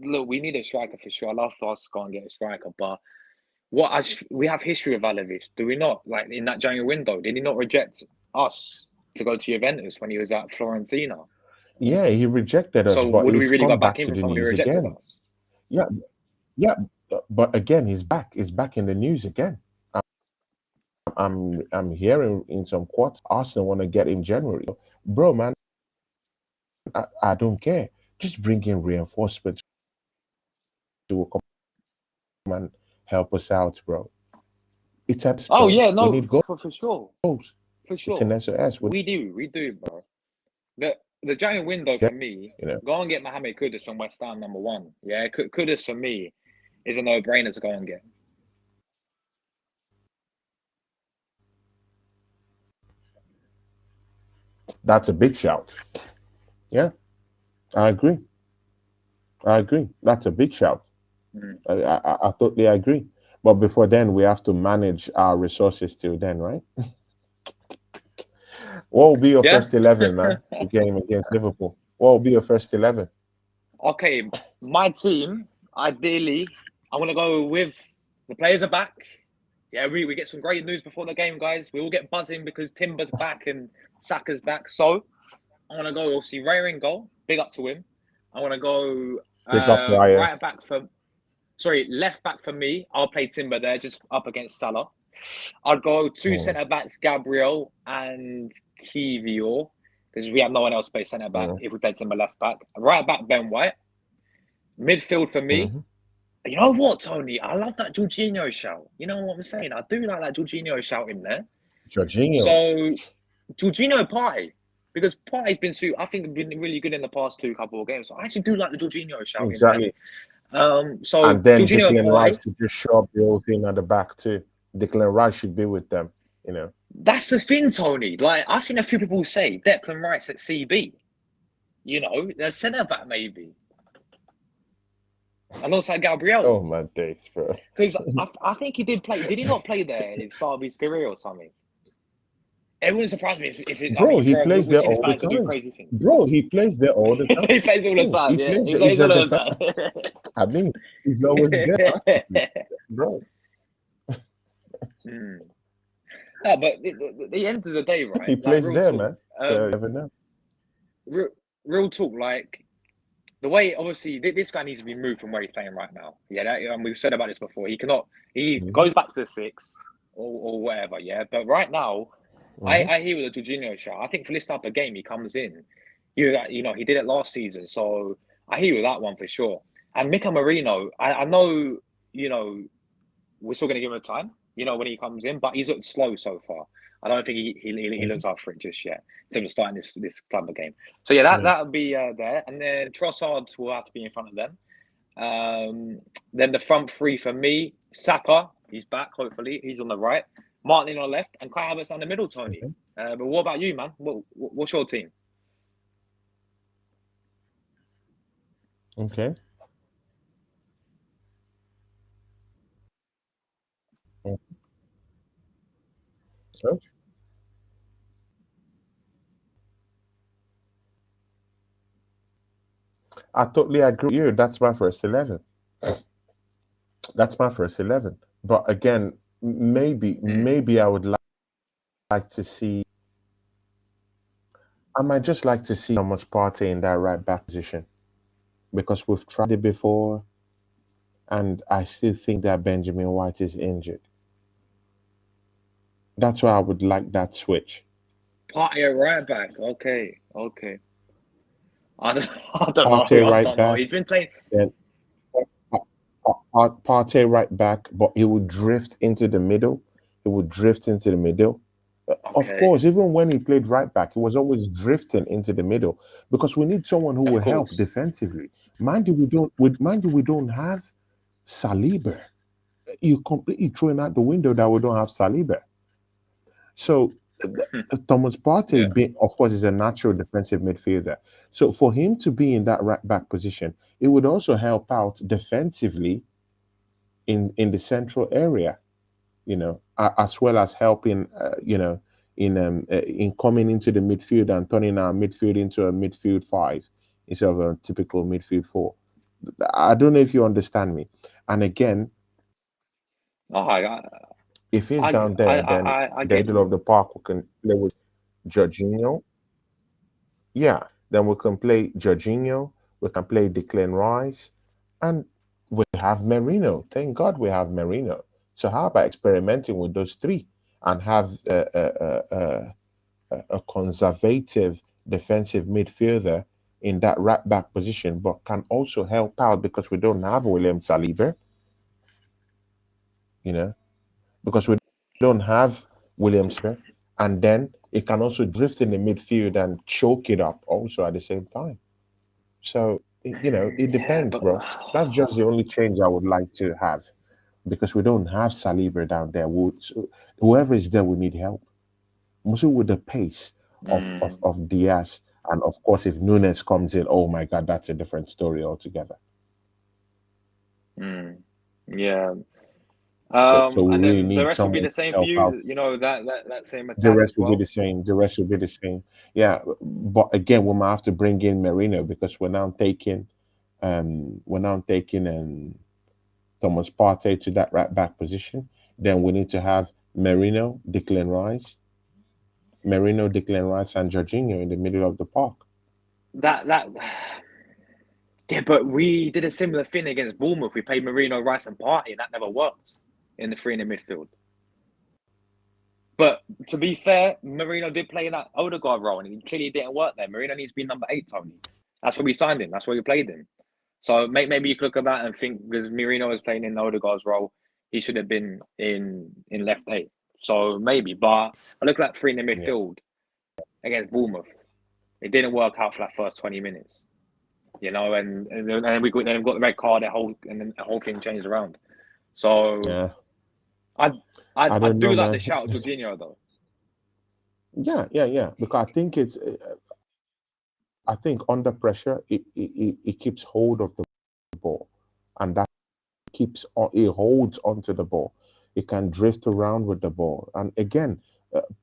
Look, we need a striker for sure. I love for us to go and get a striker, but we have history of Alevish, do we not? Like in that January window, did he not reject us to go to Juventus when he was at Florentina? yeah, he rejected us, So but would we he's really go come back back in to for the somebody who news rejected again. us? Yeah, yeah, but again, he's back. He's back in the news again. I'm hearing in some quarters Arsenal want to get in January. Bro, man, I don't care. Just bring in reinforcements to come and help us out, bro. It's at this Oh point. yeah, We no, need goals. for sure, for It's an sure. SOS. We do, bro. The January window Yeah, for me, you know, go and get Mohamed Kudus from West Ham number one. Yeah, Kudus for me is a no-brainer to go and get. that's a big shout. Yeah, I agree. I agree. That's a big shout. Mm. I totally agree. But before then, we have to manage our resources till then, right? What will be your Yeah. first 11, man? The game against Liverpool. What will be your first 11? Okay, my team, ideally, I want to go with the players are back. Yeah, we get some great news before the game, guys. We all get buzzing because Timber's back and Saka's back. So I want to go, obviously, Ray in goal. Big up to him. I want to go Pick up Raya. right back for, sorry, left back for me. I'll play Timber there, just up against Salah. I'd go two Mm, centre backs, Gabriel and Kivior, because we have no one else play centre back mm, if we play Timber left back. Right back, Ben White. Midfield for me. mhm. You know what, Tony? I love that Jorginho shout. You know what I'm saying? I do like that Jorginho shout in there. Jorginho. So, Jorginho Partey, because Partey's I think, been really good in the past two couple of games. So I actually do like the Jorginho shout in there. Exactly. So And then Jorginho Declan Rice Partey, to just show up the whole thing at the back, too. Declan Rice should be with them, you know. that's the thing, Tony. Like I've seen a few people say Declan Rice at CB. You know, the centre back maybe, and also Gabriel. Oh, my days, bro. Because I think he did play. Did he not play there in the start of his career or something? It wouldn't surprise me if it, I Bro, mean, he bro, plays we've there seen this all the manager do time. crazy things. Bro, he plays there all the time. He plays all the time. He Yeah, plays he there. He's plays a all the defender. time. I mean, he's always there, practically. Bro. Mm. No, but the end of the day, right? He Like plays real there, talk. man. So you never know. Real, real talk. Like the way, obviously, this guy needs to be moved from where he's playing right now. Yeah, and we've said about this before. He cannot. He Mhm. goes back to the six or whatever. Yeah, but right now, Hmm. I hear with the Jorginho shot. I think for this type of game, he comes in. He did it last season, so I hear you with that one for sure. And Mika Marino, I know, you know, we're still going to give him a time, when he comes in, but he's looked slow so far. I don't think he Hmm. looks up for it just yet in terms of starting this type of game. So yeah, Yeah. that would be there, and then Trossard will have to be in front of them. Then the front three for me, Saka, he's back. Hopefully, he's on the right. Martin on the left, and Kai Havertz on the middle. Tony. Mhm. But what about you, man? What's your team? Okay. Mm. So I totally agree with you. That's my first 11. That's my first 11. But again, Mm. maybe I would like to see, I might just like to see Thomas Partey in that right back position because we've tried it before and I still think that Benjamin White is injured. That's why I would like that switch. Party at right back. Okay, okay. I don't, I don't Partey know. I right don't know. back, He's been playing. then Partey right back, but he would drift into the middle. He would drift into the middle. Of Okay, course, even when he played right back, he was always drifting into the middle because we need someone who of will help course. defensively. Mind you, we don't have Saliba. You completely throwing out the window that we don't have Saliba. So Thomas Yeah. Partey, being, of course, is a natural defensive midfielder. So for him to be in that right back position, it would also help out defensively in the central area. As well as helping, in coming into the midfield and turning our midfield into a midfield five instead of a typical midfield four. I don't know if you understand me. And again, Oh, if he's down there, then I the get middle you. of the park we can play with Jorginho. Yeah, then we can play Jorginho. We can play Declan Rice, and we have Merino. Thank God we have Merino. So how about experimenting with those three and have a conservative defensive midfielder in that right back position, but can also help out because we don't have William Saliba, you know, because we don't have William Saliba, and then it can also drift in the midfield and choke it up also at the same time. So it Yeah, depends, but bro. That's just the only change I would like to have because we don't have Saliba down there. So whoever is there, we need help. Mostly with the pace mm, of Diaz. And of course, if Nunes comes in, oh my God, that's a different story altogether. mm, yeah. So we And really then the need rest will be someone the to same for help out. you. That same The attack as rest will be well. the same. The rest will be the same. Yeah, but again, we might have to bring in Merino because we're now taking Thomas Partey to that right back position. Then we need to have Merino, Declan Rice, and Jorginho in the middle of the park. That Yeah, but we did a similar thing against Bournemouth. We played Marino, Rice, and Partey, and that never worked in the three in the midfield. But to be fair, Marino did play in that Odegaard role, and he clearly didn't work there. Marino needs to be number 8, Tony. That's where we signed him. That's where we played him. So maybe you could look at that and think because Marino was playing in Odegaard's role, he should have been in left 8. So maybe, but I look at that three in the Yeah, midfield against Bournemouth. It didn't work out for that first 20 minutes. And then we got the red card. And then the whole thing changed around. So yeah. I I I don't know, do like the man. shout of Jorginho though. Yeah, yeah, yeah. Because I think under pressure, it keeps hold of the ball, and that it holds onto the ball. It can drift around with the ball, and again,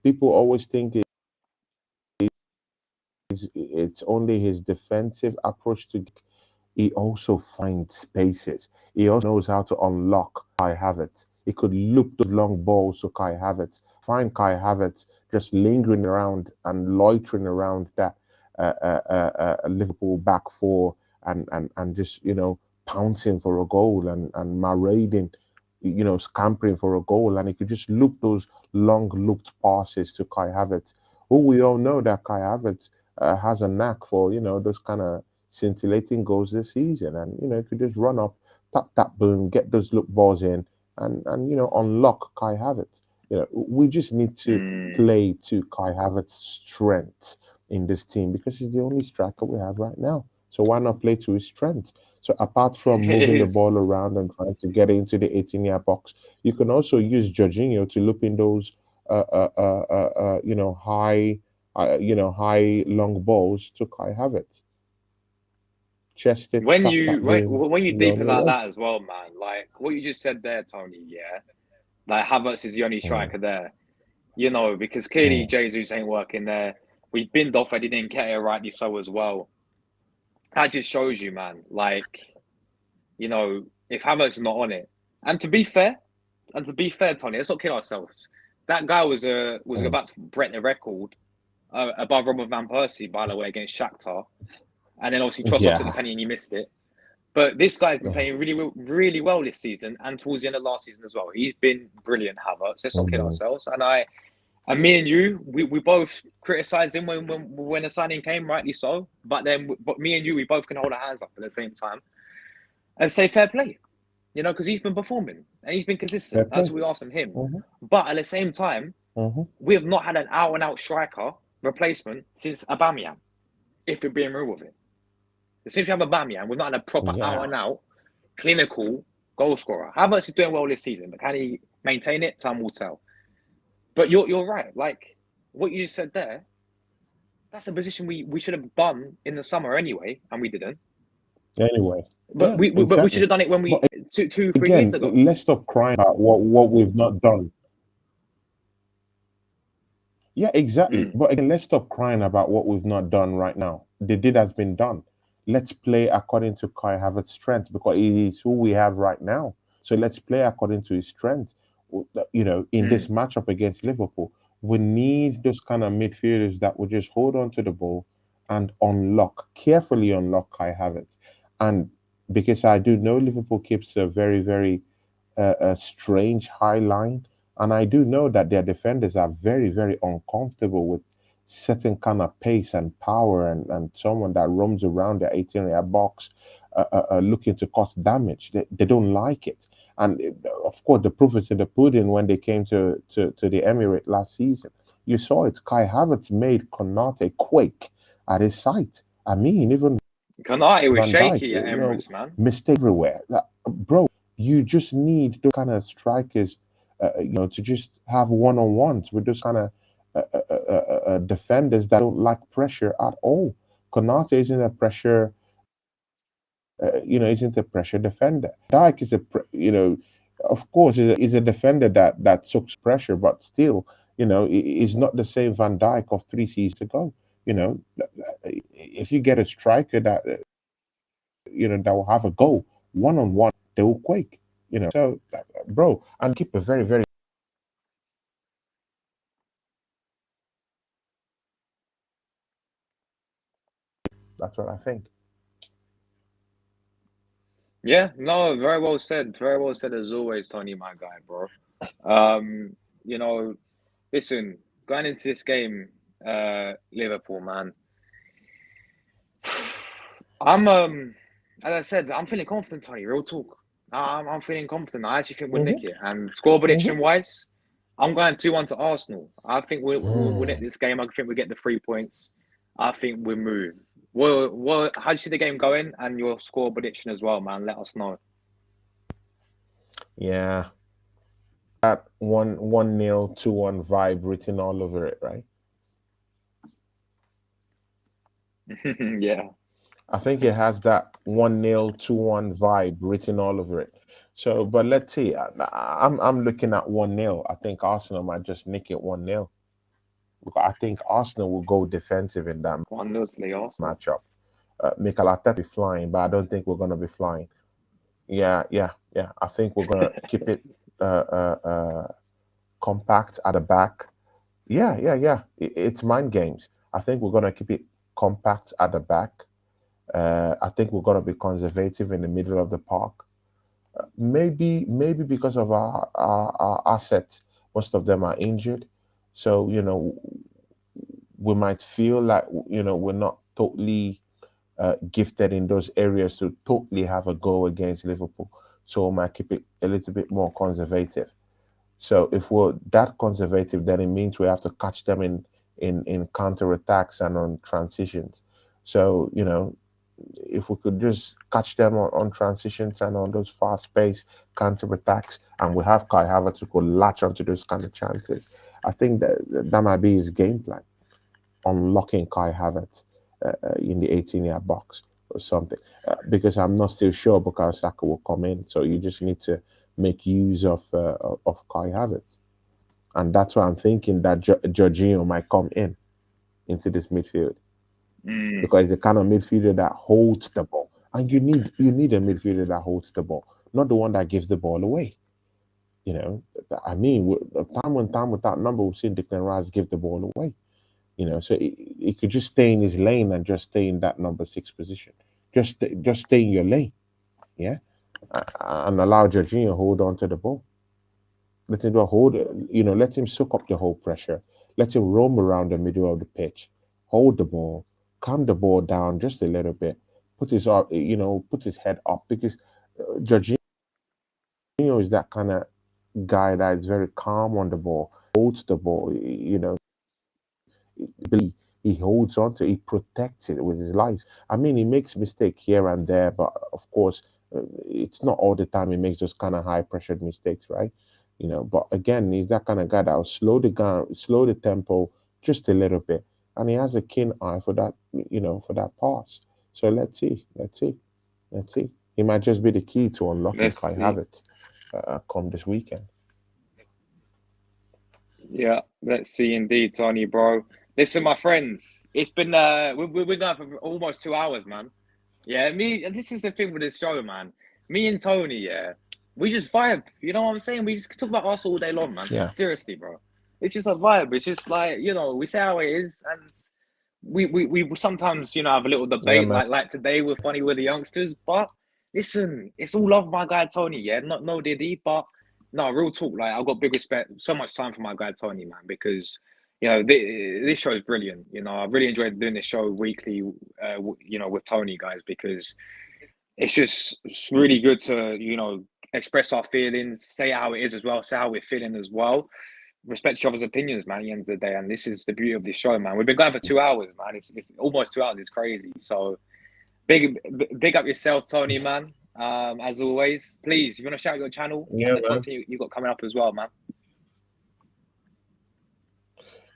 people always think it's only his defensive approach to. He also finds spaces. He also knows how to unlock Kai Havertz. He could loop those long balls to Kai Havertz, find Kai Havertz just lingering around and loitering around that Liverpool back four and just pouncing for a goal and marauding. scampering for a goal, and he could just loop those long looped passes to Kai Havertz, who we all know that Kai Havertz has a knack for, those kind of scintillating goals this season. And, he could just run up, tap, tap, boom, get those loop balls in, and unlock Kai Havertz. We just need to Mm. play to Kai Havertz's strengths in this team because he's the only striker we have right now. So why not play to his strengths? So apart from It moving the is. ball around and trying to get into the 18-yard box, you can also use Jorginho to loop in those, high long balls to Kai Havertz. Chest it, When tap, tap, you boom. when you You're deep on it your like way. that as well, man. Like what you just said there, Tony. Yeah, like Havertz is the only Mm, striker there. Because clearly mm. Jesus ain't working there. We binned off Eddie Nketiah, rightly so as well. That just shows you, man. Like if Havertz is not on it, and to be fair, Tony, let's not kid ourselves. That guy was Mm. about to break the record above Robert van Persie, by the way, against Shakhtar, and then obviously Trossard took the Yeah. penny and he missed it. But this guy's been Yeah. playing really well this season and towards the end of last season as well. He's been brilliant, Havertz. Let's not kid Mm. ourselves. And me and you, we both criticised him when the signing came, rightly so. But me and you, we both can hold our hands up at the same time and say fair play, because he's been performing and he's been Fair consistent. That's play. what we asked from him. Hmm. But at the same time, Hmm. we have not had an out and out striker replacement since Aubameyang, if we're being real with it. Since we have Aubameyang, we've not had a proper out Yeah. and out clinical goal scorer. Havertz is doing well this season, but can he maintain it? Time will tell. But you're right. Like what you just said there, that's a position we should have done in the summer anyway, and we didn't. Anyway. But Yeah, we should exactly. have done it when But we 2 3 years again, ago. let's stop crying about what we've not done. Yeah, exactly. Mm, But again, let's stop crying about what we've not done right now. The deed has been done. Let's play according to Kai Havertz's strength because he is who we have right now. So let's play according to his strength. In this mm. matchup against Liverpool, we need those kind of midfielders that will just hold on to the ball and carefully unlock Kai Havertz. And because I do know Liverpool keeps a very, very a strange high line. And I do know that their defenders are very, very uncomfortable with certain kind of pace and power and someone that roams around the 18-yard box looking to cause damage. They don't like it. And of course, the proof is in the pudding when they came to the Emirate last season. You saw it. Kai Havertz made Konate quake at his sight. I mean, even Kanate was Van Dijk, shaky at Emirates, man. mistake everywhere. Bro, you just need those kind of strikers, to just have one-on-ones with those kind of defenders that don't like pressure at all. Konate isn't a pressure, isn't a pressure defender. Dijk is of course, is a defender that sucks pressure, but still, is not the same Van Dijk of 3 seasons ago. You know, if you get a striker that will have a goal one-on-one, they will quake. So, bro, and keep a very, very. That's what I think. Yeah, no, very well said. Very well said as always, Tony, my guy, bro. Um, you know, listen, going into this game, Liverpool, man. I'm as I said, I'm feeling confident, Tony. Real talk. I'm feeling confident. I actually think we'll Hmm. nick it. And score Hmm. prediction wise, I'm going 2-1 to Arsenal. I think we'll nick Mm. this game. I think we get the 3 points. I think we move. How do you see the game going? And your score prediction as well, man. Let us know. Yeah, that one nil 2-1 vibe written all over it, right? Yeah. I think it has that 1-0, 2-1 vibe written all over it. So, but let's see. I'm looking at 1-0. I think Arsenal might just nick it 1-0. Because I think Arsenal will go defensive in that 1-0 to the Arsenal. matchup. Mikel Arteta be flying, but I don't think we're gonna be flying. Yeah, yeah, yeah. I think we're gonna keep it compact at the back. Yeah, yeah, yeah. It's mind games. I think we're gonna keep it compact at the back. I think we're gonna be conservative in the middle of the park. Maybe because of our assets, most of them are injured. So, we might feel like, we're not totally gifted in those areas to totally have a go against Liverpool. So we might keep it a little bit more conservative. So if we're that conservative, then it means we have to catch them in counter attacks and on transitions. So, if we could just catch them on transitions and on those fast paced counter attacks, and we have Kai Havertz who could latch onto those kind of chances, I think that might be his game plan, unlocking Kai Havertz in the 18-yard box or something. Because I'm not still sure Bukayo Saka will come in. So you just need to make use of Kai Havertz. And that's why I'm thinking that Jorginho might come in into this midfield, Mm. because the kind of midfielder that holds the ball. And you need a midfielder that holds the ball, not the one that gives the ball away. You know, I mean, time without number, we've seen Declan Rice give the ball away. So it could just stay in his lane and just stay in that number six position. Just stay in your lane, yeah, and allow Jorginho hold on to the ball. Let him hold it, let him soak up the whole pressure. Let him roam around the middle of the pitch, hold the ball, calm the ball down just a little bit, put his head up, because Jorginho is that kind of guy that is very calm on the ball, holds the ball, he holds on to it, he protects it with his life. I mean, he makes mistake here and there, but of course, it's not all the time he makes those kind of high pressured mistakes, right? But again, he's that kind of guy that will slow the tempo just a little bit, and he has a keen eye for that, for that pass. So let's see. He might just be the key to unlocking Let's Kai see. Havertz come this weekend. Yeah, let's see indeed, Tony, bro. Listen, my friends, it's been we're going for almost 2 hours, man. Yeah, this is the thing with this show, man. Me and Tony, yeah, we just vibe. You know what I'm saying? We just talk about us all day long, man. Yeah, Seriously, bro. It's just a vibe. It's just like, we say how it is, and we sometimes, have a little yeah, debate man. like today. We're funny with the youngsters, but listen, it's all love my guy Tony, yeah. Not no Diddy, but no, real talk. Like, I've got big respect, so much time for my guy Tony, man, because this show is brilliant. I really enjoyed doing this show weekly, with Tony, guys, because it's really good to express our feelings, say how it is as well, say how we're feeling as well, respect each other's opinions, man. At the end of the day, and this is the beauty of this show, man. We've been going for 2 hours, man. It's almost 2 hours. It's crazy. So big up yourself, Tony, man. As always, please, if you want to shout your channel and Yeah, the man. content you got coming up as well, man.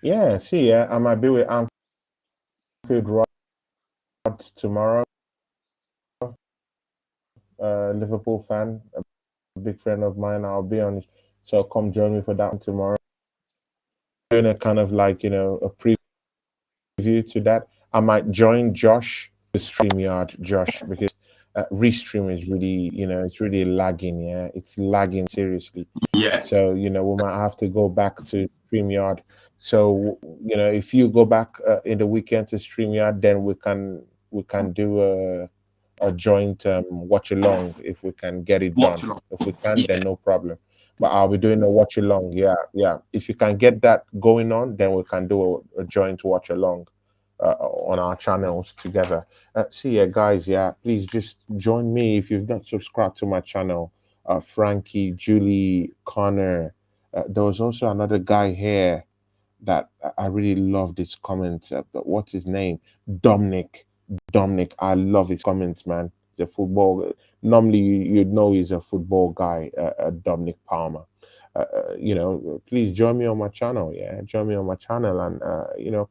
Yeah, see, yeah, I might be with Anfield Road tomorrow. Liverpool fan, a big friend of mine. I'll be on, so come join me for that one tomorrow. Doing a kind of like a preview to that. I might join Josh the StreamYard, Josh, because Restream is really it's really lagging. Yeah, it's lagging seriously. Yes. So we might have to go back to StreamYard. So if you go back in the weekend to StreamYard, then we can do a joint watch along if we can get it Watch done. along. If we can, then Yeah. no problem. But I'll be doing a watch along. Yeah, yeah. If you can get that going on, then we can do a joint watch along on our channels together. See ya, guys. Yeah, please just join me if you've not subscribed to my channel. Frankie, Julie, Connor. There was also another guy here that I really love this comment. What's his name? Dominic. Dominic. I love his comments, man. The football. Normally, you'd know he's a football guy, Dominic Palmer. Please join me on my channel. Yeah, join me on my channel and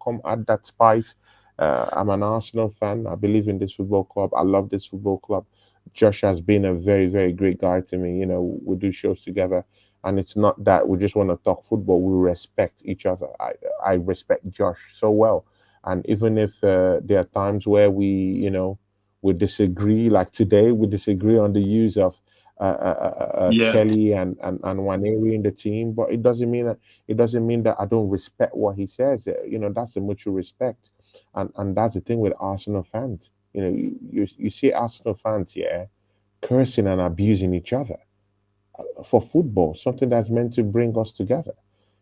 come add that spice. I'm an Arsenal fan. I believe in this football club. I love this football club. Josh has been a very, very great guy to me. We do shows together, and it's not that we just want to talk football. We respect each other. I respect Josh so well, and even if there are times where we disagree, like today we disagree on the use of Yeah. Kelly and Waneri in the team, but it doesn't mean that I don't respect what he says. That's a mutual respect, and that's the thing with Arsenal fans. You see Arsenal fans, yeah, cursing and abusing each other for football, something that's meant to bring us together.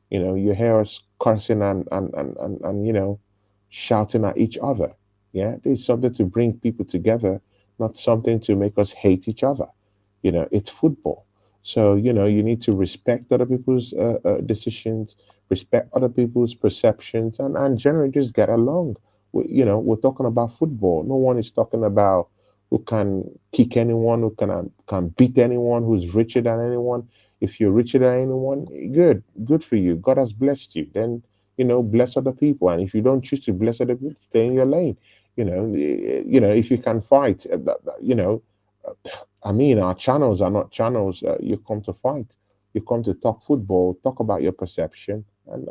You hear us cursing and shouting at each other. Yeah, there's something to bring people together, not something to make us hate each other. It's football. So, you need to respect other people's decisions, respect other people's perceptions, and generally just get along. We're talking about football. No one is talking about who can kick anyone, who can beat anyone, who's richer than anyone. If you're richer than anyone, good for you. God has blessed you. Then, bless other people. And if you don't choose to bless other people, stay in your lane. If you can fight, I mean, our channels are not channels. You come to fight. You come to talk football, talk about your perception, and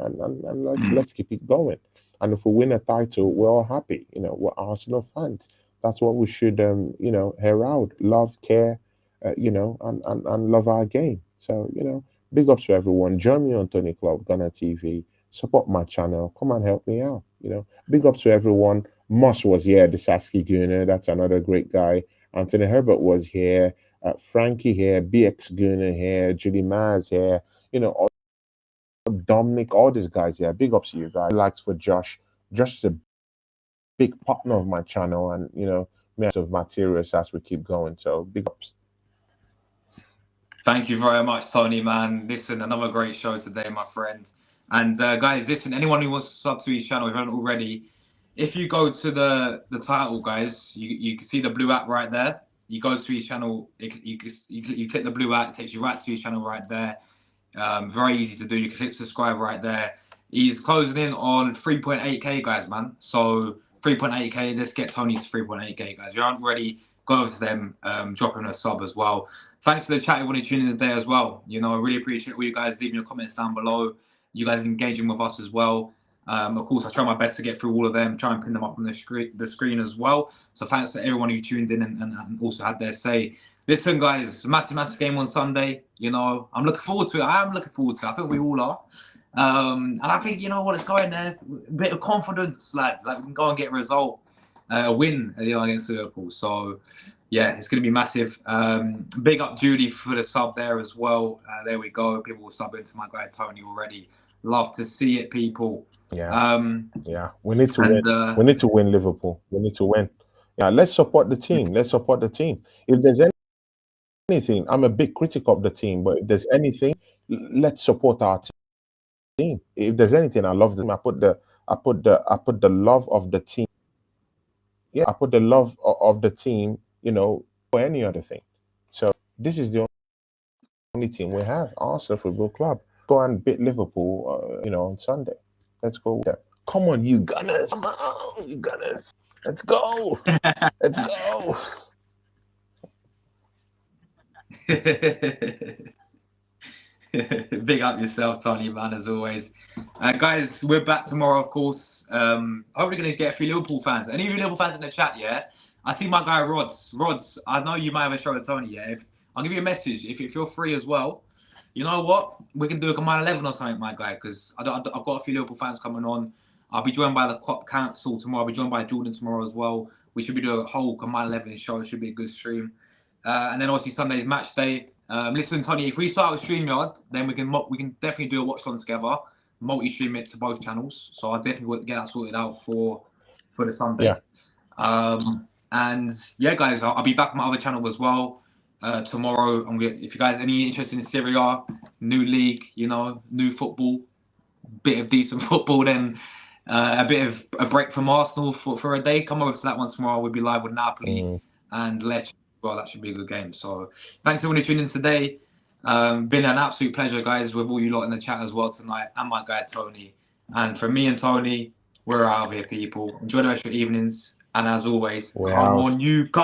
let's keep it going. And if we win a title, we're all happy. We're Arsenal fans. That's what we should, herald, love, care, and love our game. So, big ups to everyone. Join me on Tony Club, Ghana TV. Support my channel. Come and help me out. Big ups to everyone. Moss was here, the Saski Gunner. That's another great guy. Anthony Herbert was here. Frankie here. BX Gunner here. Julie Maz here. Dominic, all these guys here. Big ups to you guys. Likes for Josh. Josh is a big partner of my channel, and me of materials as we keep going. So big ups. Thank you very much, Tony, man. Listen, another great show today, my friend. And guys, listen, anyone who wants to sub to his channel, if you haven't already, if you go to the title, guys, you can see the blue app right there. You go to his channel, you click the blue app, it takes you right to his channel right there. Very easy to do. You can click subscribe right there. He's closing in on 3.8k, guys, man. So 3.8k, let's get Tony's 3.8k, guys. If you aren't already, go over to them, drop him a sub as well. Thanks to the chat everyone who tuned in today as well. I really appreciate all you guys leaving your comments down below. You guys engaging with us as well. Of course, I try my best to get through all of them, try and pin them up on the screen as well. So thanks to everyone who tuned in and also had their say. Listen, guys, massive game on Sunday. I'm looking forward to it. I am looking forward to it. I think we all are. And I think, let's go in there. A bit of confidence, lads. Like, we can go and get a result, a win against Liverpool. So, yeah, it's going to be massive. Big up Judy for the sub there as well. There we go. People will sub into my guy Tony already. Love to see it, people. Yeah. We need to win. We need to win Liverpool. We need to win. Yeah, let's support the team. Let's support the team. If there's anything, I'm a big critic of the team, but if there's anything, let's support our team. If there's anything, I love them. I put the love of the team. Yeah, I put the love of the team, for any other thing. So this is the only team we have, Arsenal Football Club. Go and beat Liverpool, on Sunday. Let's go. Come on, you Gunners. Come on, you Gunners. Let's go. Let's go. Big up yourself, Tony, man, as always. Guys, we're back tomorrow, of course. Hopefully going to get a few Liverpool fans. Any of you Liverpool fans in the chat, yeah? I see my guy Rods. Rods, I know you might have a show with Tony, yeah? I'll give you a message. If you're free as well, you know what? We can do a Command 11 or something, my guy, because I've got a few Liverpool fans coming on. I'll be joined by the Cop Council tomorrow. I'll be joined by Jordan tomorrow as well. We should be doing a whole Command 11 show. It should be a good stream. And then obviously Sunday's match day. Listen, Tony, if we start with StreamYard, then we can definitely do a watch on together, multi-stream it to both channels. So I'll definitely get that sorted out for the Sunday. Yeah. And yeah, guys, I'll be back on my other channel as well tomorrow. If you guys are any interested in Serie A, new league, new football, bit of decent football, then a bit of a break from Arsenal for a day, come over to that one tomorrow. We'll be live with Napoli and Lecce. Well, that should be a good game. So thanks everyone who tuned in today. Been an absolute pleasure, guys, with all you lot in the chat as well tonight, and my guy Tony. And for me and Tony, we're out of here, people. Enjoy the rest of your evenings. And as always, come on, you guys.